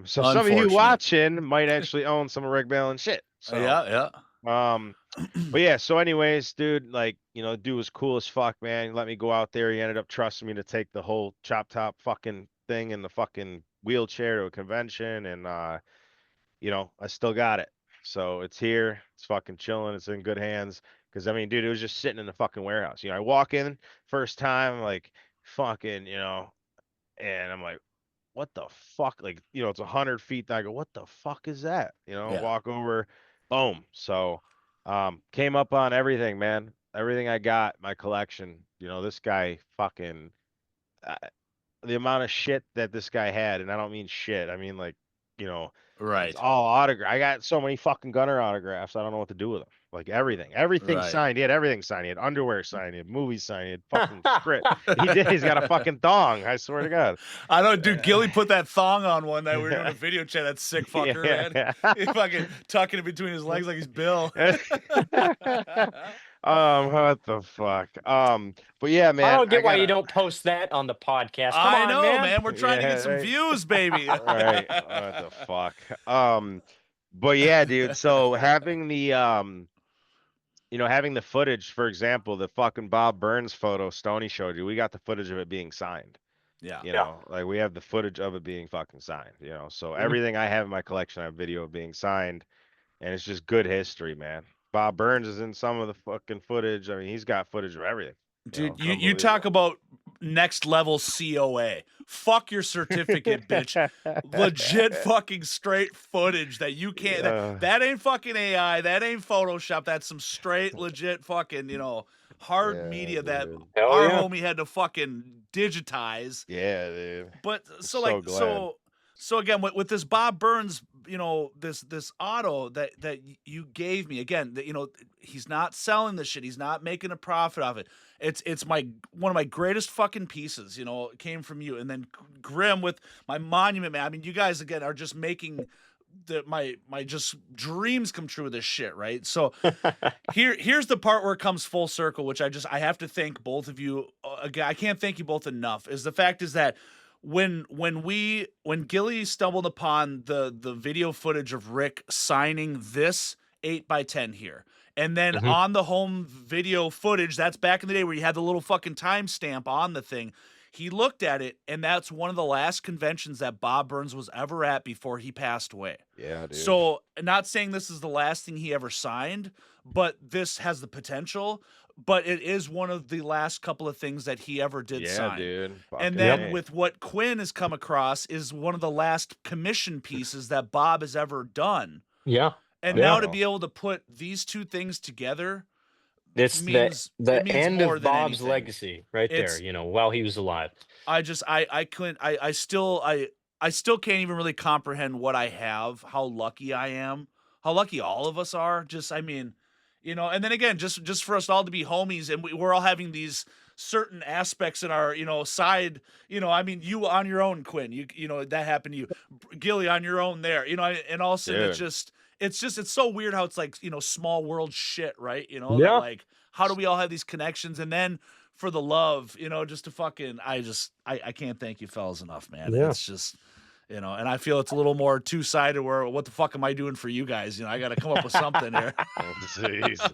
So some of you Unfortunate. watching might actually own some of Rick Balin shit. So, Yeah. but yeah, so anyways, dude, like, dude was cool as fuck, man. He let me go out there. He ended up trusting me to take the whole chop top fucking thing in the fucking wheelchair to a convention. And, I still got it. So it's here. It's fucking chilling. It's in good hands. Cause I mean, dude, it was just sitting in the fucking warehouse. I walk in first time, like fucking, and I'm like, what the fuck? Like, it's 100 feet. I go, what the fuck is that? Yeah. Walk over, boom. So Came up on everything, man. Everything I got, my collection. You know, this guy fucking uh, the amount of shit that this guy had, and I don't mean shit. I mean like, you know, it's Right. all autograph. I got so many fucking Gunner autographs. I don't know what to do with them. Like everything Right. signed. He had everything signed. He had underwear signed. He had movies signed. He had fucking script. He did. He's got a fucking thong. I swear to God. I know, dude. Gilly put that thong on one night. We were doing a video chat. That sick fucker, man. He fucking tucking it between his legs like he's Bill. What the fuck? But yeah, I man, don't get why you gotta. don't post that on the podcast. Come I on, know, man. man. We're trying to Yeah, get some right. views, baby. Right. What the fuck? But yeah, dude. So having the having the footage, for example, the fucking Bob Burns photo Stoney showed you, we got the footage of it being signed. Yeah. You know, like we have the footage of it being fucking signed, you know. So everything I have in my collection, I have video of being signed, and it's just good history, man. Bob Burns is in some of the fucking footage. I mean, he's got footage of everything. Dude, It's you talk unbelievable. about next level COA. Fuck your certificate, bitch. Legit fucking straight footage that you can't. Yeah. That ain't fucking AI. That ain't Photoshop. That's some straight legit fucking hard Yeah, media that dude. Hell our yeah. homie had to fucking digitize. Yeah, dude. But I'm so so like glad. so again with this Bob Burns, this auto that you gave me again, that he's not selling this shit. He's not making a profit off it. It's my one of my greatest fucking pieces. It came from you, and then Grimm with my monument, man. I mean, you guys again are just making my just dreams come true with this shit, right? So here's the part where it comes full circle, which I have to thank both of you. Again, I can't thank you both enough. Is the fact is that when Gilly stumbled upon the video footage of Rick signing this 8x10 here, and then Mhm. on the home video footage, that's back in the day where you had the little fucking timestamp on the thing. He looked at it, and that's one of the last conventions that Bob Burns was ever at before he passed away. Yeah, dude. So, not saying this is the last thing he ever signed, but this has the potential. But it is one of the last couple of things that he ever did Yeah, sign. dude. And Fucking then A. with what Quinn has come across is one of the last commission pieces that Bob has ever done. Yeah. And Yeah. now to be able to put these two things together It's means the means end more of than Bob's anything. legacy right there, It's while he was alive. I just I couldn't I still can't even really comprehend what I have, how lucky I am, how lucky all of us are. Just I mean, and then again, just for us all to be homies, and we're all having these certain aspects in our side. I mean, you on your own, Quinn. That happened to you, Gilly on your own there. And all of a sudden Dude. it's so weird how it's like small world shit, right? That Yeah. like how do we all have these connections, and then for the love, just to fucking I can't thank you fellas enough, man. Yeah. It's just and I feel it's a little more two-sided where what the fuck am I doing for you guys? I got to come up with something here. Oh, jeez.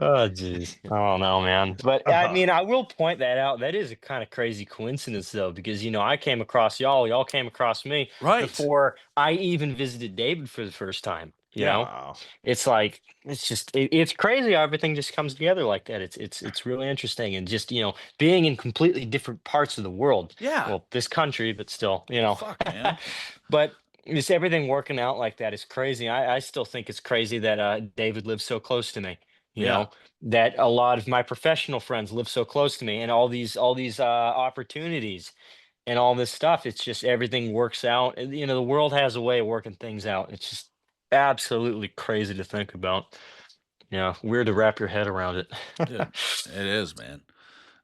Oh, jeez. I don't know, man. But I mean, I will point that out. That is a kind of crazy coincidence, though, because, I came across y'all came across me Right. before I even visited David for the first time. You Yeah. know, Wow. it's like it's crazy how everything just comes together like that. It's really interesting, and just being in completely different parts of the world. Yeah. Well, this country, but still, Fuck, man. But just everything working out like that is crazy. I still think it's crazy that David lives so close to me. You Yeah. know that a lot of my professional friends live so close to me, and all these opportunities and all this stuff. It's just everything works out, and the world has a way of working things out. It's just absolutely crazy to think about. Yeah, weird to wrap your head around it. Dude, it is, man.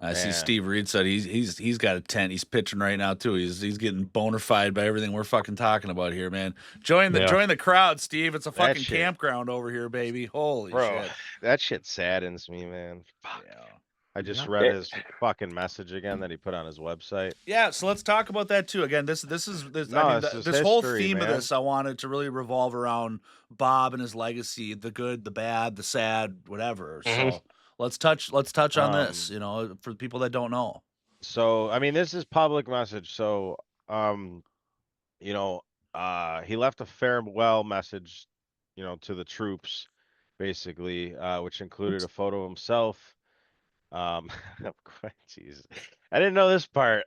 I see Man. Steve Reed said he's got a tent. He's pitching right now too. He's getting bona fide by everything we're fucking talking about here, man. Join Yeah. the crowd, Steve. It's a fucking shit. campground over here, baby. Holy Bro, shit. that shit saddens me, man. Fuck. Yeah. I just Yeah. read his fucking message again that he put on his website. Yeah, so let's talk about that too. Again, this is No, I mean this is this whole history, theme of man. this I wanted to really revolve around Bob and his legacy, the good, the bad, the sad, whatever. Mhm. So let's touch on this, Um, for the people that don't know. So, I mean, this is public message. So, he left a farewell message, to the troops, basically, which included a photo of himself, Jesus, I didn't know this part.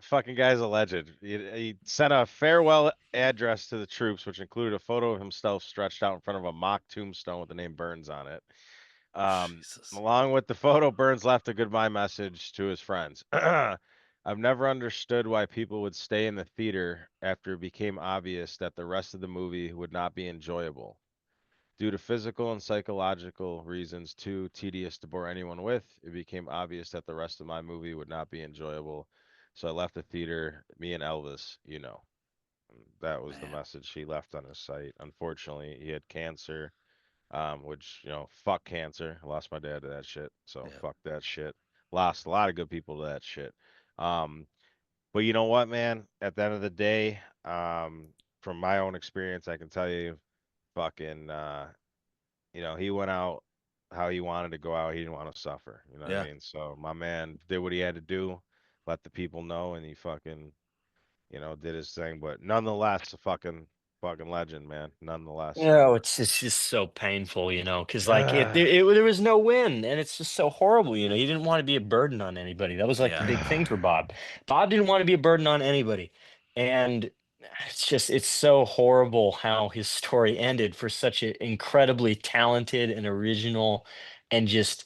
Fucking guy's a legend. He sent a farewell address to the troops, which included a photo of himself stretched out in front of a mock tombstone with the name Burns on it. Jesus. Along with the photo, Burns left a goodbye message to his friends. I've never understood why people would stay in the theater after it became obvious that the rest of the movie would not be enjoyable. Due to physical and psychological reasons too tedious to bore anyone with, it became obvious that the rest of my movie would not be enjoyable. So I left the theater, me and Elvis, you know. That was the Man. message he left on his site. Unfortunately, he had cancer, which, fuck cancer. I lost my dad to that shit. So Yeah. fuck that shit. Lost a lot of good people to that shit. Um, but you know what, man? At the end of the day, from my own experience, I can tell you, fucking, he went out how he wanted to go out. He didn't want to suffer. You know what I Yeah. mean? So my man did what he had to do, let the people know, and he fucking, did his thing. But nonetheless, a fucking legend, man. Nonetheless, No, it's just so painful, because like uh, there was no win, and it's just so horrible. He didn't want to be a burden on anybody. That was like the Yeah. big thing for Bob. Bob didn't want to be a burden on anybody, and it's so horrible how his story ended for such an incredibly talented and original, and just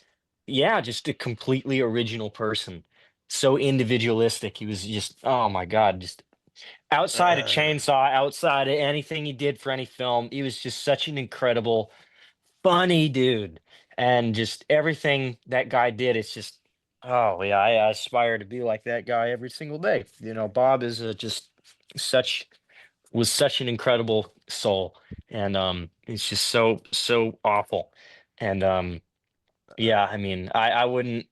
a completely original person. So individualistic. He was just, oh my God, just outside of Chainsaw, outside of anything he did for any film, he was just such an incredible, funny dude. And just everything that guy did, it's just, oh yeah, I aspire to be like that guy every single day. Bob is just such was such an incredible soul, and it's just so awful. And yeah, I mean, I wouldn't.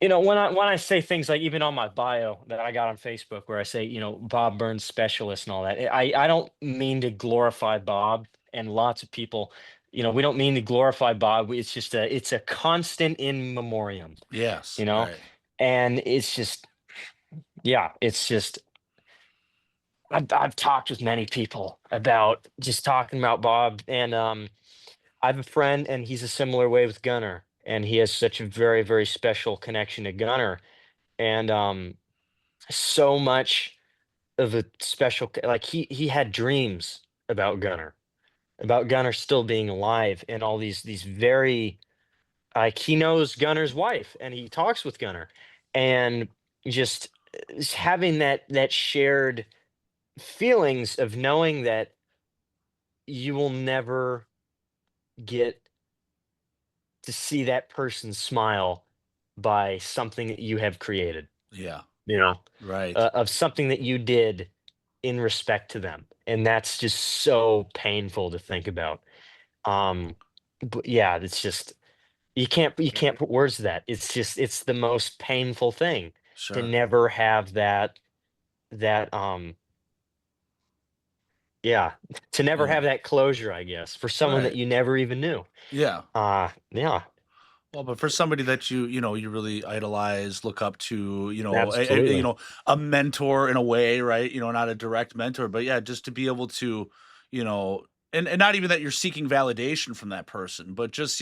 When I say things like even on my bio that I got on Facebook where I say, Bob Burns specialist and all that, I don't mean to glorify Bob, and lots of people, we don't mean to glorify Bob. It's a constant in memoriam, Yes. you know, Right. and it's just, yeah, it's just, I've talked with many people about just talking about Bob, and I have a friend and he's a similar way with Gunner, and he has such a very, very special connection to Gunner. And so much of a special like he had dreams about Gunner still being alive, and all these very, like, he knows Gunner's wife and he talks with Gunner, and just having that shared feelings of knowing that you will never get to see that person smile by something that you have created, Yeah. you know Right. of something that you did in respect to them, and that's just so painful to think about. um but yeah, it's just, you can't put words to that. It's the most painful thing to Sure. never have that yeah, to never Yeah. have that closure, I guess, for someone that Right. you never even knew. Yeah. Yeah, Well, but for somebody that you really idolize, look up to, absolutely. a mentor in a way, right? Not a direct mentor, but yeah, just to be able to, you know, and not even that you're seeking validation from that person, but just,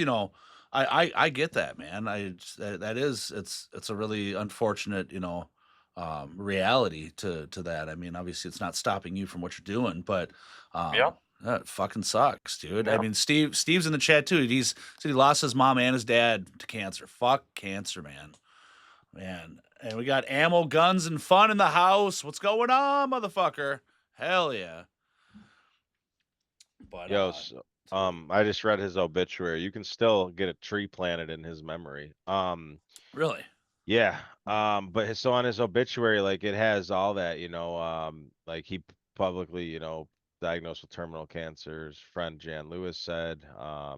I get that, man. That is, it's a really unfortunate, reality to that. I mean, obviously it's not stopping you from what you're doing, but, Yeah, that fucking sucks, dude. I yeah. mean, Steve's in the chat too. Said he lost his mom and his dad to cancer. Fuck cancer, man. Man. And we got ammo, guns, and fun in the house. What's going on, motherfucker? Hell yeah. But Yo, so, I just read his obituary. You can still get a tree planted in his memory. really? Yeah. But so on his obituary, like it has all that, like he publicly, diagnosed with terminal cancer. His friend Jan Lewis said, blah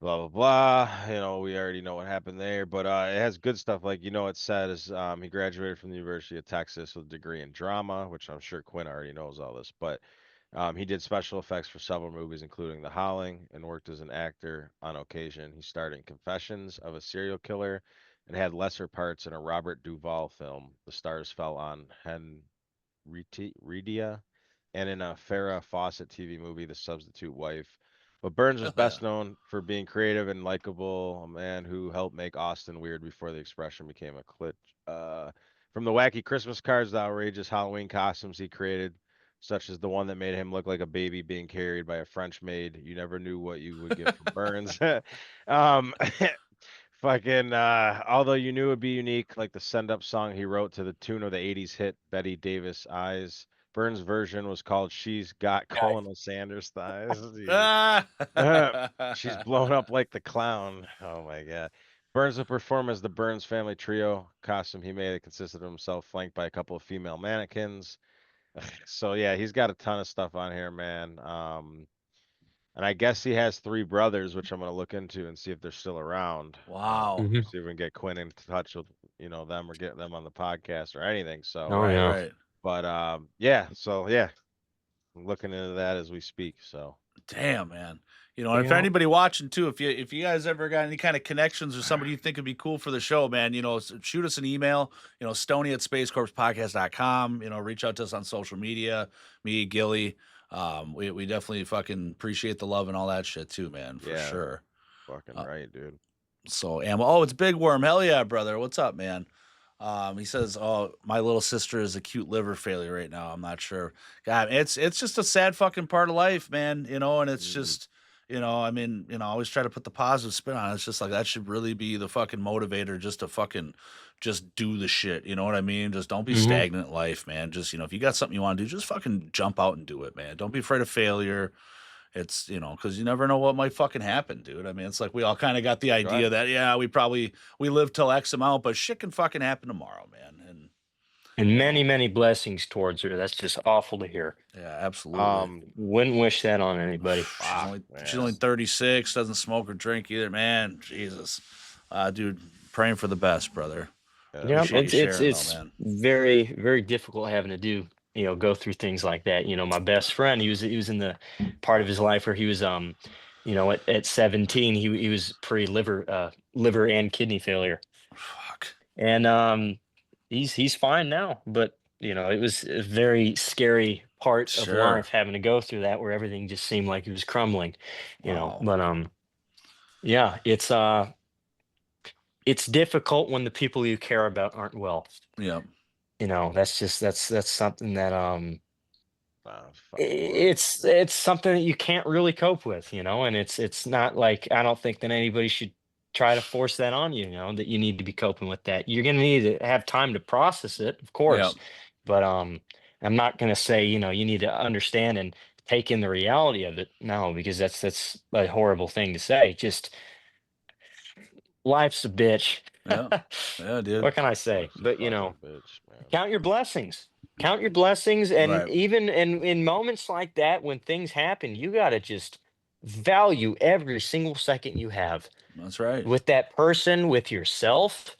blah blah. We already know what happened there, but it has good stuff. Like, it says he graduated from the University of Texas with a degree in drama, which I'm sure Quinn already knows all this, but he did special effects for several movies, including The Howling, and worked as an actor on occasion. He starred in Confessions of a Serial Killer and had lesser parts in a Robert Duvall film. The stars fell on Henrietta and in a Farrah Fawcett TV movie, The Substitute Wife. But Burns was Hell yeah. best known for being creative and likable, a man who helped make Austin weird before the expression became a cliché. From the wacky Christmas cards to outrageous Halloween costumes he created, such as the one that made him look like a baby being carried by a French maid. You never knew what you would get from Burns. um, fucking, although you knew it would be unique, like the send up song he wrote to the tune of the 80s hit Betty Davis Eyes. Burns' version was called She's Got Colonel Sanders Thighs. She's blown up like the clown. Oh my god. Burns would perform as the Burns family trio. Costume he made, it consisted of himself flanked by a couple of female mannequins. So yeah, he's got a ton of stuff on here, man. And I guess he has 3 brothers, which I'm gonna look into and see if they're still around. Wow. See if we can get Quinn in touch with them or get them on the podcast or anything. So, Oh, Right, yeah. right. but yeah, so yeah, I'm looking into that as we speak. So Damn, man. You know, and You if know- anybody watching too, if you guys ever got any kind of connections or somebody you think would be cool for the show, man, you know, shoot us an email, you know, Stoney at spacecorpspodcast.com, you know, reach out to us on social media, me, Gilly. We definitely fucking appreciate the love and all that shit too, man, for Yeah. sure. fucking Uh, right, dude. So, oh, it's Big Worm. Hell yeah, brother. What's up, man? He says, "Oh, my little sister is acute liver failure right now. I'm not sure. God, it's just a sad fucking part of life, man. You know, and it's just, you know, I mean, you know, I always try to put the positive spin on it. It's just like that should really be the fucking motivator, just to fucking just do the shit. You know what I mean? Just don't be Mhm. stagnant in life, man. Just, you know, if you got something you want to do, just fucking jump out and do it, man. Don't be afraid of failure. It's, you know, because you never know what might fucking happen, dude. I mean, it's like we all kind of got the idea that, yeah, we live till X amount, but shit can fucking happen tomorrow, man. And many, many blessings towards her. That's just awful to hear. Yeah, absolutely. Wouldn't wish that on anybody. She's only 36, doesn't smoke or drink either, man. Jesus. Dude, praying for the best, brother. Yeah, Appreciate you sharing, it's though, man. very, very difficult having to do, go through things like that. My best friend, he was in the part of his life where he was at 17, he was liver and kidney failure. Fuck. And he's fine now, but it was a very scary part of Sure. life having to go through that, where everything just seemed like it was crumbling, Wow. but yeah, it's difficult when the people you care about aren't well. Yeah. That's something that fucking it's something that you can't really cope with, and it's not like, I don't think that anybody should try to force that on you, that you need to be coping with that. You're gonna need to have time to process it, of course. But I'm not gonna say, you need to understand and take in the reality of it. No, because that's a horrible thing to say. Just life's a bitch. Yeah. Yeah, dude. What can I say? But fucking bitch, man. count your blessings. Count your blessings, and Right. even in moments like that, when things happen, you gotta just value every single second you have That's right. with that person, with yourself,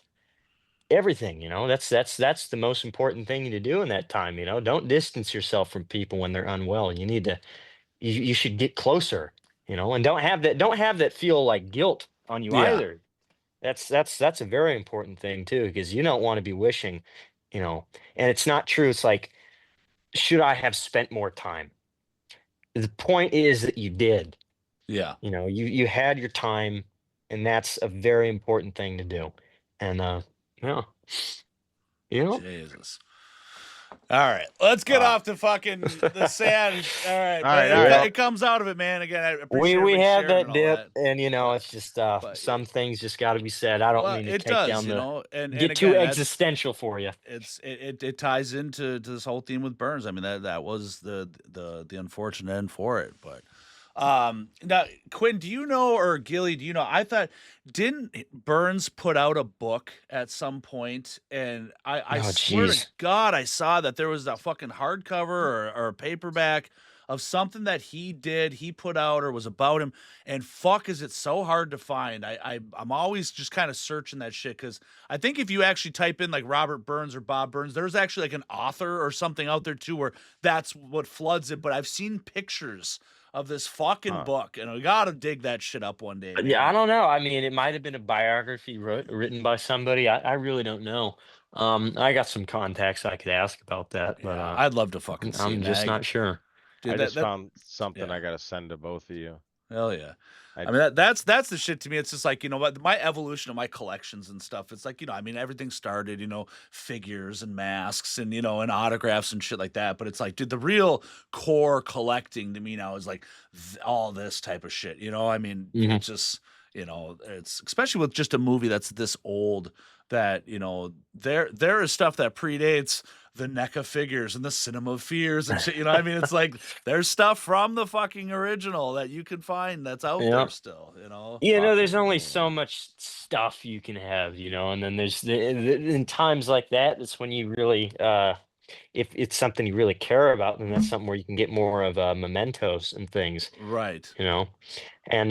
everything. That's the most important thing to do in that time. Don't distance yourself from people when they're unwell. You should get closer. And don't have that feel like guilt on you Yeah. either. That's a very important thing too, because you don't want to be wishing, and it's not true. It's like, should I have spent more time? The point is that you did. Yeah. You had your time, and that's a very important thing to do. And yeah, Jesus. All right, let's get off to fucking the sad. All right, All right. It comes out of it, man. Again, I appreciate we everybody have sharing that and all dip, that. and it's just some things just got to be said. I don't Well, mean to it take does, down you the know, and get again, too that's- existential for you. it ties into this whole theme with Burns. I mean, that was the unfortunate end for it. But now, Quinn, do you know, or Gilly, do you know? I thought, didn't Burns put out a book at some point? And I Oh, swear to jeez. God, I saw that there was a fucking hardcover or a paperback of something that he put out, or was about him. And fuck, is it so hard to find? I'm always just kind of searching that shit, because I think if you actually type in like Robert Burns or Bob Burns, there's actually like an author or something out there too, where that's what floods it. But I've seen pictures of this fucking book, and I gotta dig that shit up one day. Yeah, I man. don't know. I mean, it might have been a biography written by somebody. I really don't know. I got some contacts I could ask about that, but Yeah, I'd love to fucking see I'm it, just man. not sure. Dude, I just that- found something yeah. I gotta send to both of you. Hell yeah. I- I mean that's the shit to me. It's just like, you know what, my evolution of my collections and stuff. It's like, you know, I mean everything started, you know, figures and masks and, you know, and autographs and shit like that. But it's like, dude, the real core collecting to me now is like all this type of shit. You know, I mean, Mhm. it's just, you know, it's especially with just a movie that's this old that, you know, there is stuff that predates the NECA figures and the Cinema Fears and shit. You know what I mean? It's like there's stuff from the fucking original that you can find that's out there Yep. still, you know? You know, there's Fucking only A. so much stuff you can have, you know, and then there's in times like that, that's when you really, if it's something you really care about, then that's something where you can get more of mementos and things, Right. you know, and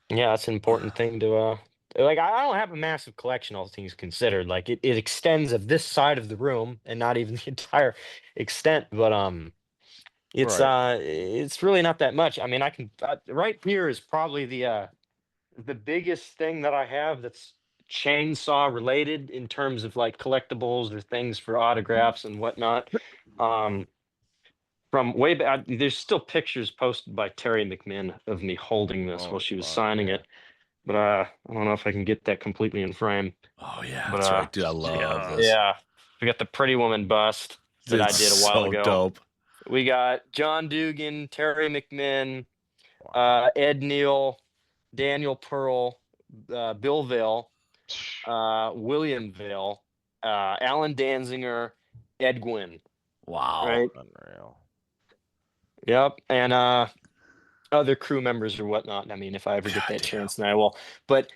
yeah, that's an important thing to like. I don't have a massive collection, all things considered. Like it extends of this side of the room, and not even the entire extent, but Right. it's really not that much. I mean, I can right here is probably the biggest thing that I have that's chainsaw related in terms of like collectibles or things for autographs and whatnot. Um, from way back, there's still pictures posted by Terry McMinn of me holding this while Holy she was fuck, signing yeah. it. But I don't know if I can get that completely in frame. Oh yeah, But that's right, dude. I love this. yeah, we got the Pretty Woman bust that I It's did a while so ago. dope. We got John Dugan, Terry McMinn, Wow. Ed Neal, Daniel Pearl, Bill Vale, William Vale, Alan Danziger, Ed Gwynn, Wow. right? Unreal. Yep, and other crew members or whatnot. I mean, if I ever get God that damn. chance, then I will. But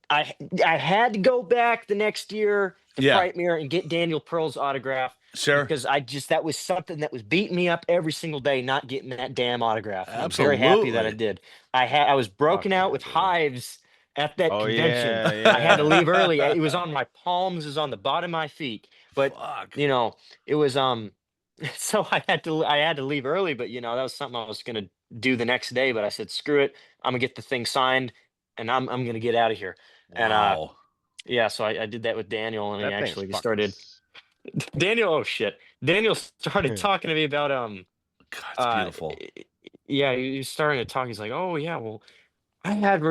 I I had to go back the next year to Yeah. Frightmare and get Daniel Pearl's autograph Sure. because that was something that was beating me up every single day not getting that damn autograph, and I'm very happy that I Absolutely. did. I was Fuck broken out yeah, with dude. hives at that Oh convention. yeah, I had to yeah. leave early. It was on my palms, it was on the bottom of my feet. But Fuck. you know, it was so I had to leave early, but you know, that was something I was gonna do the next day, but I said, screw it, I'm gonna get the thing signed and I'm gonna get out of here. And Wow. yeah, so I did that with Daniel, and he That thing's actually fucking started Daniel, oh shit. Daniel started s- talking to me about God, it's uh beautiful. yeah, he was starting to talk. He's like, oh yeah, well,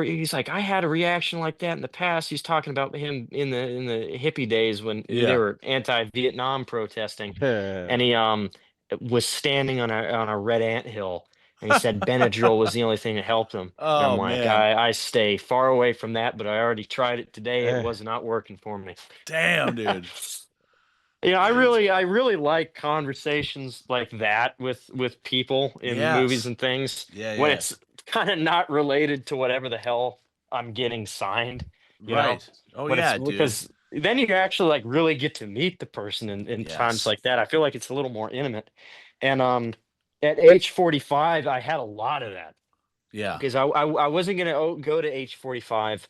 he's like, I had a reaction like that in the past. He's talking about him in the hippie days when they Yeah. were anti-Vietnam protesting, and he was standing on a red ant hill, and he said Benadryl was the only thing that helped him. And I'm Oh like, man. I stay far away from that, but I already tried it today. It was not working for me. Damn, dude. Yeah, I Jeez. really, I really like conversations like that with people in movies Yes. and things Yeah, when yeah. it's kind of not related to whatever the hell I'm getting signed, you know? Right. Oh But it's yeah, dude. because then you actually like really get to meet the person in times Yes. like that. I feel like it's a little more intimate. And at age 45, I had a lot of that Yeah. because I wasn't gonna go to age 45,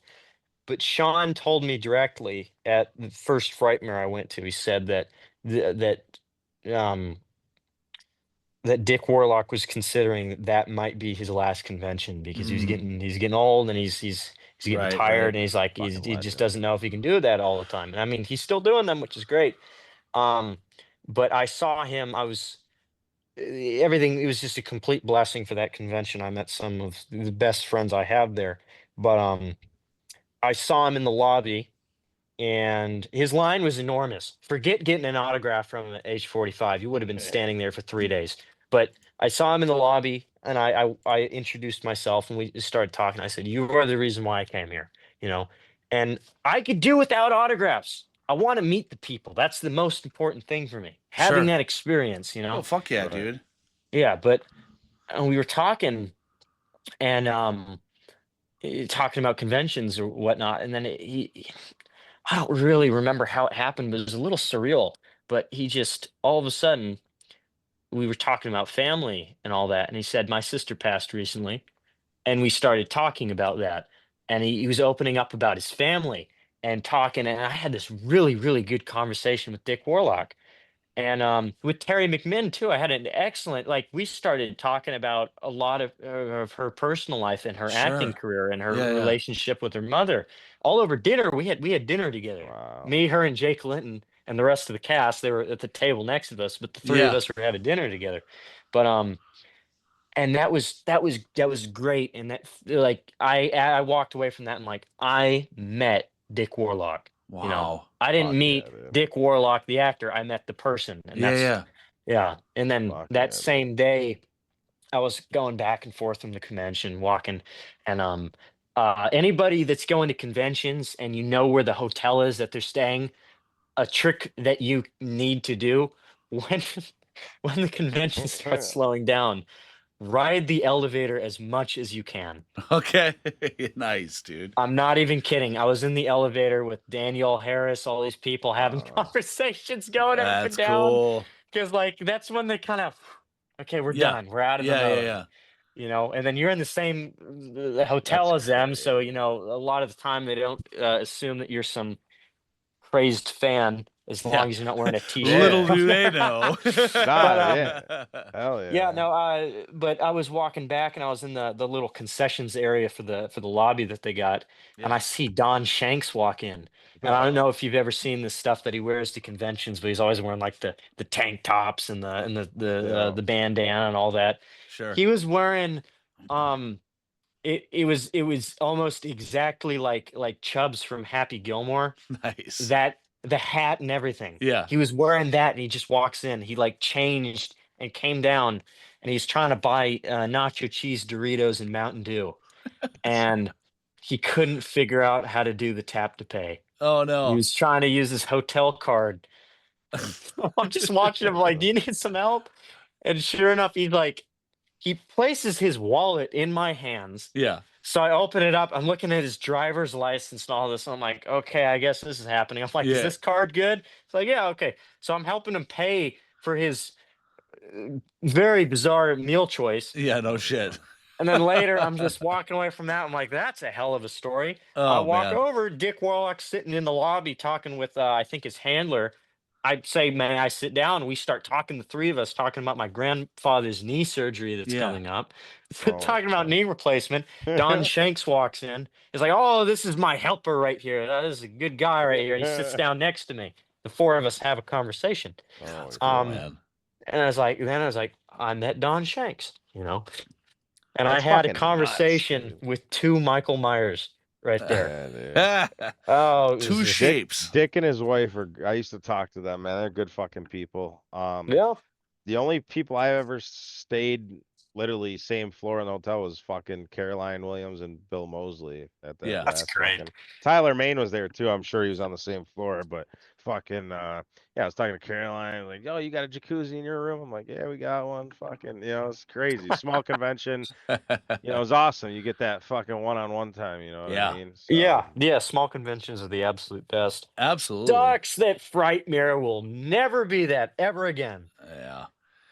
but Sean told me directly at the first Frightmare I went to. He said that um that Dick Warlock was considering that might be his last convention because Mm. he's getting old, and he's getting Right, right. tired, and he's like fucking he just legend. doesn't know if he can do that all the time. And I mean, he's still doing them, which is great. Um, but I saw him. I was everything. It was just a complete blessing for that convention. I met some of the best friends I have there. But I saw him in the lobby, and his line was enormous. Forget getting an autograph from him at age 45. You would have been standing there for 3 days. But I saw him in the lobby, and I introduced myself, and we just started talking. I said, "You are the reason why I came here," you know, and I could do without autographs. I want to meet the people. That's the most important thing for me. Having Sure. that experience, you Oh know. fuck yeah, Right. dude. Yeah, but we were talking, and talking about conventions or whatnot, and then I don't really remember how it happened, but it was a little surreal. But he just all of a sudden we were talking about family and all that, and he said my sister passed recently, and we started talking about that, and he was opening up about his family and talking, and I had this really really good conversation with Dick Warlock. And with Terry McMinn too, I had an excellent like we started talking about a lot of her personal life and her acting Sure. career and her Yeah, yeah. relationship with her mother. All over dinner, we had dinner together. Wow. Me, her, and Jake Linton and the rest of the cast. They were at the table next to us, but the three of Yeah. us were having dinner together. But And that was great. And that like I walked away from that and like I met Dick Warlock. Wow. I didn't Fuck yeah, meet dude. Dick Warlock the actor. I met the person, and Yeah, yeah. yeah. And then Fuck that yeah, dude. same day, I was going back and forth from the convention, walking, and anybody that's going to conventions and you know where the hotel is that they're staying, a trick that you need to do when when the convention starts slowing down, ride the elevator as much as you can. Okay. Nice, dude. I'm not even kidding. I was in the elevator with Danielle Harris, all these people having Wow. conversations going up and That's down. cool. Because like that's when they kind of, okay, we're Yeah. done. We're out of the Yeah, yeah, mode. yeah. And then you're in the same hotel That's as them, so great. a lot of the time they don't assume that you're some crazed fan as Yeah. long as you're not wearing a t-shirt Little Yeah. do from they there. know. But Nah, yeah. Hell yeah, yeah. no, but I was walking back and I was in the little concessions area for the lobby that they got, and I Yeah. see Don Shanks walk in. And I don't know if you've ever seen the stuff that he wears to conventions, but he's always wearing like the tank tops and Yeah. the bandana and all that. Sure. He was wearing um it was almost exactly like Chubbs from Happy Gilmore, Nice. that the hat and everything. Yeah. He was wearing that and he just walks in. He like changed and came down and he's trying to buy nacho cheese Doritos and Mountain Dew. And he couldn't figure out how to do the tap to pay. Oh He no. was trying to use his hotel card. And I'm just watching him like, do you need some help? And sure enough, he places his wallet in my hands. Yeah. So I open it up. I'm looking at his driver's license and all this. I'm like, okay, I guess this is happening. I'm like, is Yeah. this card good? It's like, yeah, okay. So I'm helping him pay for his very bizarre meal choice. Yeah, no shit. And then later, I'm just walking away from that. I'm like, that's a hell of a story. I Oh walk man. over, Dick Warlock's sitting in the lobby talking with, I think, his handler. I say, man, I sit down. We start talking, the three of us, talking about my grandfather's knee surgery that's Yeah. coming up, Oh, talking about fuck. knee replacement. Don Shanks walks in. He's like, oh, this is my helper right here. This is a good guy right here. And he sits down next to me. The four of us have a conversation. That's Holy cool, Um, fuck. man. And I was like, I met Don Shanks. And I That's had a fucking nuts, conversation dude. with two Michael Myers right there. Yeah, dude. Oh, it was Two just, shapes. Dick and his wife I used to talk to them, man. They're good fucking people. yeah. The only people I ever stayed literally same floor in the hotel was fucking Caroline Williams and Bill Mosley at that Yeah. That's last great. fucking Tyler Maine was there too. I'm sure he was on the same floor, but fucking yeah, I was talking to Caroline, like, oh, you got a jacuzzi in your room? I'm like, yeah, we got one. Fucking, it's crazy. Small convention, it's awesome. You get that fucking one-on-one time, you know what Yeah. I mean? Yeah. So Yeah. Small conventions are the absolute best. Absolutely. Ducks that fright mirror will never be that ever again. Yeah.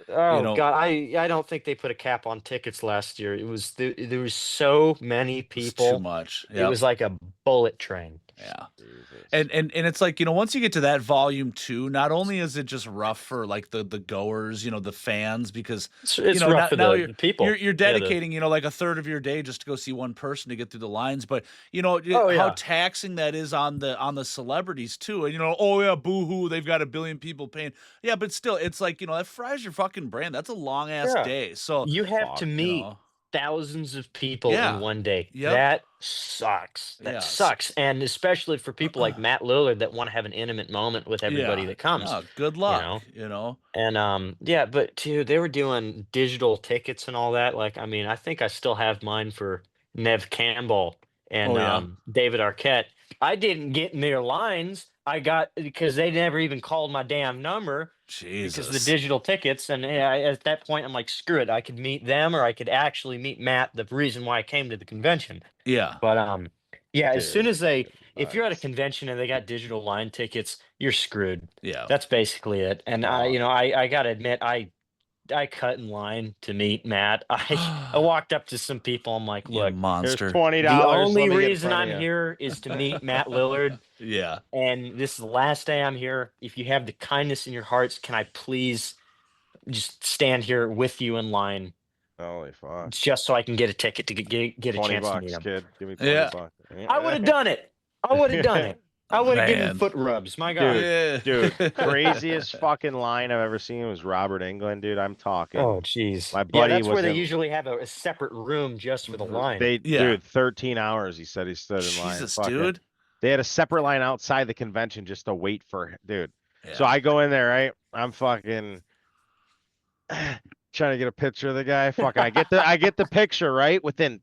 Oh know- God, I don't think they put a cap on tickets last year. It was there was so many It's too people. much. It was like a bullet train. Yeah. Jesus. And it's like, once you get to that volume too, not only is it just rough for like the goers, the fans, because It's rough for now the people. you're Yeah, dedicating, like a third of your day just to go see one person to get through the lines. But Oh, how yeah. taxing that is on the celebrities too. And oh yeah, boo-hoo, they've got a billion people paying. Yeah, but still, it's like, that fries your fucking brand. That's a long ass Yeah. day. So You have Fuck, to you meet know, thousands of people Yeah. in one day. Yep. That sucks. That Yeah. sucks. And especially for people like Matt Lillard that want to have an intimate moment with everybody yeah. that comes. Yeah, good luck, And yeah, but dude, they were doing digital tickets and all that. Like, I mean, I think I still have mine for Nev Campbell and Oh, yeah. David Arquette. I didn't get in their lines. I got because they never even called my damn number Jesus. because of the digital tickets. And at that point, I'm like, screw it. I could meet them or I could actually meet Matt, the reason why I came to the convention. Yeah. But yeah, as soon Dude, as if you're at a nuts. convention and they got digital line tickets, you're screwed. Yeah. That's basically it. And Wow. I gotta admit, I cut in line to meet Matt. I walked up to some people. I'm like, You look, Here's monster. $20. the only let me get in reason front I'm of ya." here is to meet Matt Lillard, Yeah. and this is the last day I'm here. If you have the kindness in your hearts, can I please just stand here with you in line, Holy fuck. just so I can get a ticket to get a 20 chance to meet bucks, him? kid. Give me 20 Yeah. bucks. I would have done it. I would have done it. I would have given Man. foot rubs. My God. Yeah. Dude, craziest fucking line I've ever seen was Robert England, dude. I'm talking. Oh, jeez. My Yeah, buddy that's where was they in. usually have a separate room just for the line. Yeah. Dude, 13 hours. He said he stood in line. Jesus, Fucking- dude. They had a separate line outside the convention just to wait for dude. So Yeah. I go in there, right? I'm fucking trying to get a picture of the guy. Fucking, I get the picture right within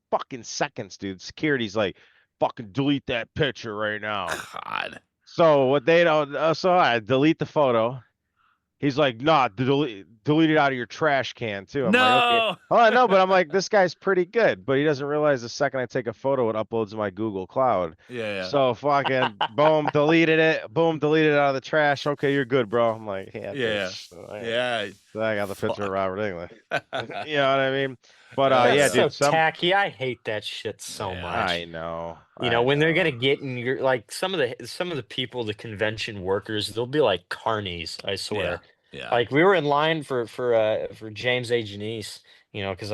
fucking seconds, dude. Security's like, fucking delete that picture right now. God. So what they don't, so I delete the photo. He's like, nah, delete it out of your trash can too. I'm like, okay. No. Oh, I know, but I'm like, this guy's pretty good, but he doesn't realize the second I take a photo, it uploads to my Google Cloud. Yeah. So fucking boom, deleted it. Boom, deleted it out of the trash. Okay, you're good, bro. I'm like, yeah, Yeah. thanks. So Yeah. I got the picture Fuck. of Robert England. You know what I mean? But That's yeah, so dude. tacky. I hate that shit so Yeah. much. I know. You know, I when they're know. gonna get in your like some of the people, the convention workers, they'll be like carnies, I swear. Yeah. Like we were in line for James A. Janice, you know, because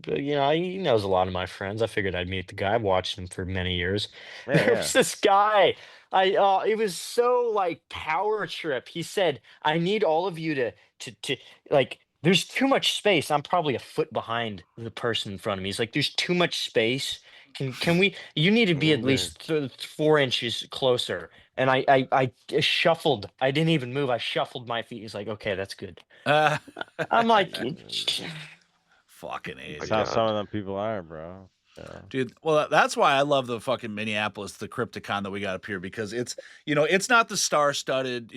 he knows a lot of my friends. I figured I'd meet the guy. I've watched him for many years. Yeah, There was this guy. It was so like power trip. He said, "I need all of you to like." There's too much space. I'm probably a foot behind the person in front of me. He's like, "There's too much space. Can we? You need to be at least 4 inches closer." And I shuffled. I didn't even move. I shuffled my feet. He's like, "Okay, that's good." I'm like, Fucking A. That's dude. how some of them people are, bro. Yeah. Dude, well, that's why I love the fucking Minneapolis, the Crypticon that we got up here, because it's, it's not the star-studded,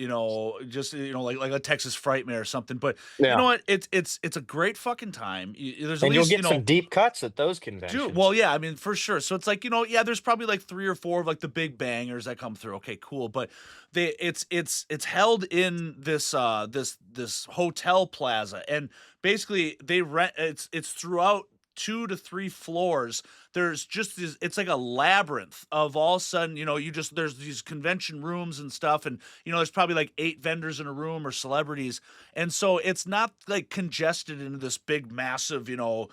just like a Texas Frightmare or something, but you know what? It's a great fucking time. There's at and you'll least, get some deep cuts at those conventions. dude, well, yeah, I mean, for sure. So it's like, there's probably like 3 or 4 of like the big bangers that come through. Okay, cool, but it's held in this hotel plaza, and basically they rent it's throughout 2 to 3 floors. There's just this, it's like a labyrinth of all of a sudden, there's these convention rooms and stuff, and there's probably like 8 vendors in a room or celebrities, and so it's not like congested into this big massive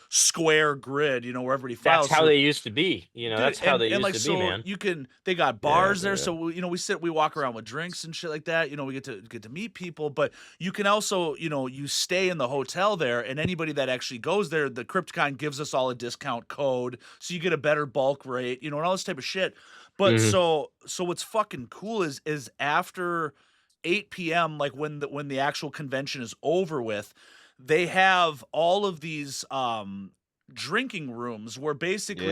square grid where everybody files. That's how they used to be. Dude, That's how they used like, to be, man. They got bars there, dude. so we walk around with drinks and shit like that. We get to meet people, but you can also you stay in the hotel there, and anybody that actually goes there, the Crypticon gives us all a discount code, so you get a better bulk rate, and all this type of shit. But so what's fucking cool is after 8 p.m., like when the actual convention is over with, they have all of these drinking rooms where basically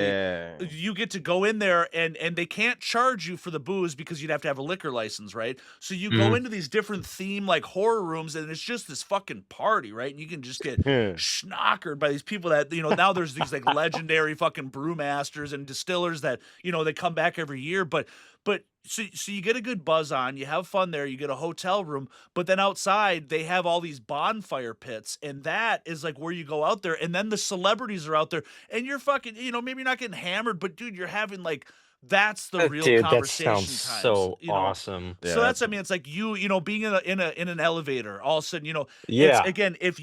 you get to go in there, and they can't charge you for the booze because you'd have to have a liquor license, right? So you go into these different theme like horror rooms, and it's just this fucking party, right? And you can just get schnockered by these people that now there's these like legendary fucking brewmasters and distillers that they come back every year, but so you get a good buzz on, you have fun there, you get a hotel room, but then outside they have all these bonfire pits, and that is like where you go out there, and then the celebrities are out there, and you're fucking, maybe you're not getting hammered, but dude, you're having like, that's the real Dude, conversation that sounds times, so awesome. So that's, I mean, it's like being in an elevator, all of a sudden, Yeah. it's, again, if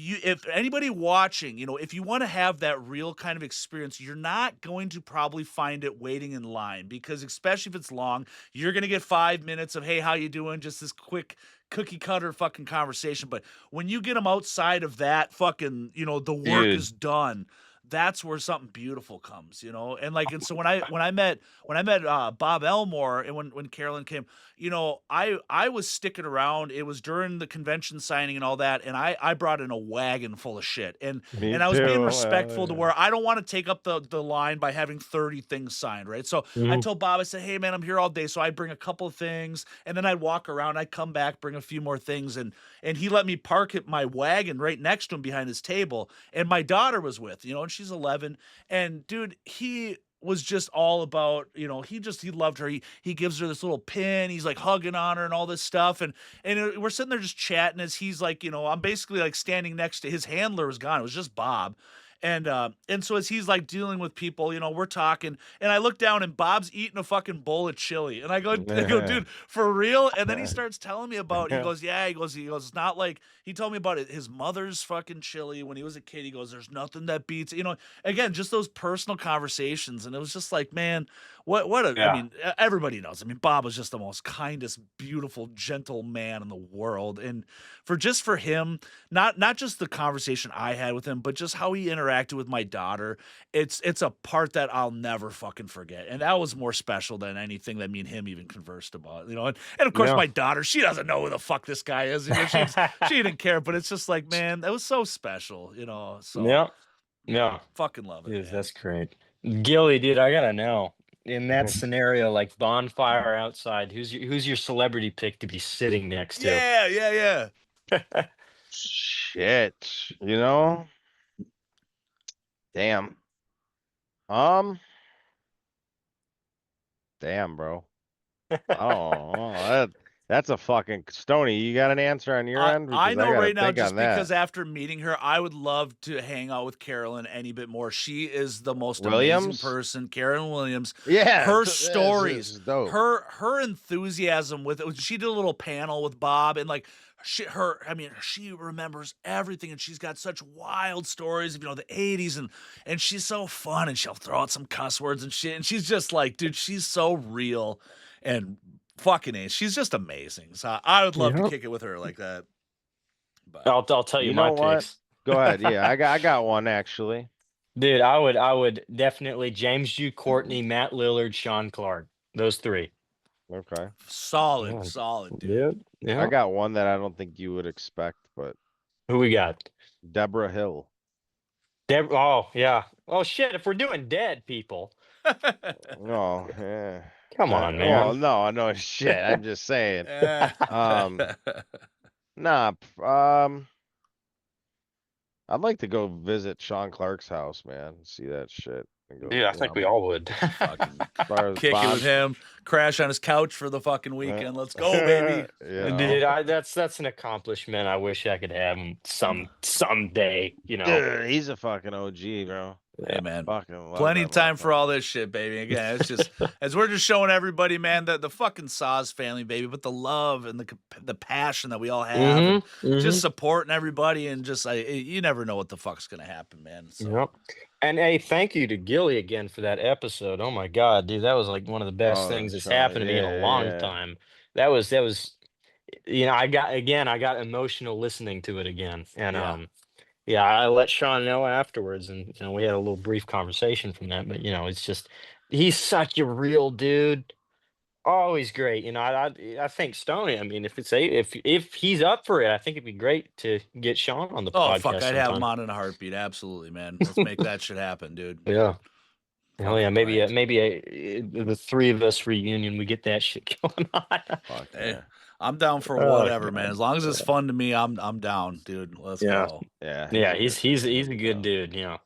anybody watching, if you want to have that real kind of experience, you're not going to probably find it waiting in line, because especially if it's long, you're going to get 5 minutes of, hey, how you doing? Just this quick cookie cutter fucking conversation. But when you get them outside of that fucking, the work is done, that's where something beautiful comes, and so when I met Bob Elmore, and when Carolyn came, I was sticking around. It was during the convention signing and all that, and I brought in a wagon full of shit, and I was being respectful to where I don't want to take up the line by having 30 things signed, right? So I told Bob, I said, hey man, I'm here all day, so I'd bring a couple of things, and then I'd walk around, I'd come back, bring a few more things, and he let me park my wagon right next to him behind his table, and my daughter was with, and she's 11, and dude, he was just all about, he loved her. He gives her this little pin. He's like hugging on her and all this stuff. And we're sitting there just chatting as he's like, I'm basically like standing next to his handler was gone. It was just Bob. And so as he's like dealing with people, we're talking, and I look down and Bob's eating a fucking bowl of chili, and I go, dude, for real? And then he starts telling me about, he goes, it's not like, he told me about his mother's fucking chili when he was a kid. He goes, there's nothing that beats, again, just those personal conversations. And it was just like, man, What a, I Yeah. mean, everybody knows. I mean, Bob was just the most kindest, beautiful, gentle man in the world. And for him, not just the conversation I had with him, but just how he interacted with my daughter, it's a part that I'll never fucking forget. And that was more special than anything that me and him even conversed about, you know. And of course, Yeah. my daughter, she doesn't know who the fuck this guy is. You know, she didn't care, but it's just like, man, that was so special, you know. So Yeah. Yeah. fucking love it, Yes, man. that's great. Gilly, dude, I gotta know. In that scenario, like bonfire outside, who's your celebrity pick to be sitting next to? Yeah. Shit. Damn. Damn, bro. Oh, that's a fucking Stony. You got an answer on your end? I Because I know gotta right now, think just on that. because after meeting her, I would love to hang out with Carolyn any bit more. She is the most Williams? amazing person, Carolyn Williams. Yeah, Her it's stories, just dope. her enthusiasm with it. She did a little panel with Bob, and like she remembers everything, and she's got such wild stories of, you know, the '80s, and she's so fun, and she'll throw out some cuss words and shit, and she's just like, dude, she's so real and fucking A. She's just amazing. So I would love to Yep. kick it with her like that. But I'll tell you You my know what? picks. Go ahead. Yeah, I got one actually. Dude, I would definitely James Jew Courtney, Matt Lillard, Sean Clark. Those three. Okay. solid, Yeah. solid, dude. Yep. I Yeah. got one that I don't think you would expect, but Who we got? Deborah Hill. Oh, yeah. Oh shit, if we're doing dead people. Oh, yeah. Come on, Well, man. no shit. I'm just saying. Um, Nah. I'd like to go visit Sean Clark's house, man. See that shit. And go, Dude, I think we all would. fucking As far as kick it Bob, with him, crash on his couch for the fucking weekend. Let's go, baby. you know. Dude, that's an accomplishment I wish I could have someday, you know. Dude, he's a fucking OG, bro. Hey, man. Fucking love Plenty that of time for motherfucker. all this shit, baby. Again, it's just as we're just showing everybody, man, the fucking Saws family, baby, but the love and the passion that we all have, and just supporting everybody, and just you never know what the fuck's gonna happen, man. So. Yep. And hey, thank you to Gilly again for that episode. Oh my God, dude, that was like one of the best Oh, things that's Sean, happened to me in a long yeah. time. That was, you know, I got emotional listening to it again, and Yeah. yeah, I let Sean know afterwards, and you know, we had a little brief conversation from that. But you know, it's just he's such a real dude. Always great. You know, I think Stoney. I mean, if he's up for it, I think it'd be great to get Sean on the Oh podcast fuck, I'd have him sometime. on in a heartbeat. Absolutely, man. Let's make that shit happen, dude. Yeah. Hell yeah, Fucking maybe right. the three of us reunion, we get that shit going on. Fuck Hey, yeah. I'm down for Oh, whatever, man. God. As long as it's fun to me, I'm down, dude. Let's Yeah. go. Yeah. Yeah, a he's good a good dude, you know.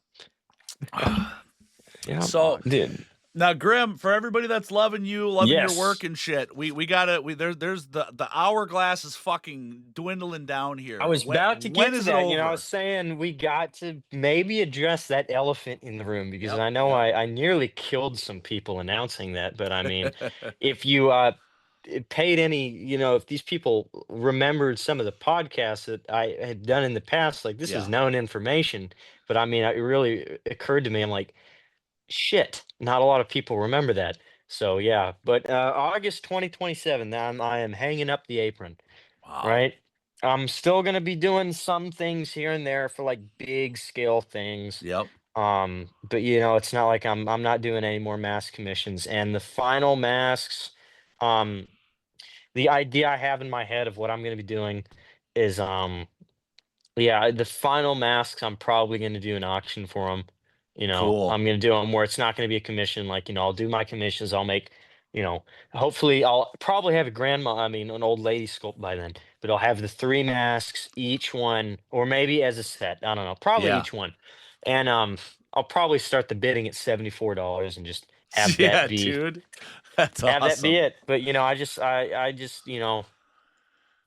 Yeah, So, dude. now, Grimm, for everybody that's loving you, loving your Yes. work and shit, we gotta there's the hourglass is fucking dwindling down here. I was about to When get to is it that. You know, I over? was saying we got to maybe address that elephant in the room because Yep, I know yep. I nearly killed some people announcing that. But I mean, if you paid any, you know, if these people remembered some of the podcasts that I had done in the past, like this is Yeah. known information. But I mean, it really occurred to me. I'm like, shit, not a lot of people remember that. So yeah, but August 2027, I am hanging up the apron. Wow. Right? I'm still gonna be doing some things here and there for like big scale things. Yep. But you know, it's not like I'm not doing any more mask commissions. And the final masks, um, the idea I have in my head of what I'm gonna be doing is yeah, the final masks, I'm probably gonna do an auction for them. You know, Cool. I'm gonna do them where it's not gonna be a commission. Like, you know, I'll do my commissions. I'll make, you know, hopefully I'll probably have a grandma, I mean, an old lady sculpt by then. But I'll have the three masks, each one, or maybe as a set. I don't know, probably Yeah. each one. And I'll probably start the bidding at $74 and just have Yeah, that be dude. That's have that be awesome. it. But you know, I just, you know,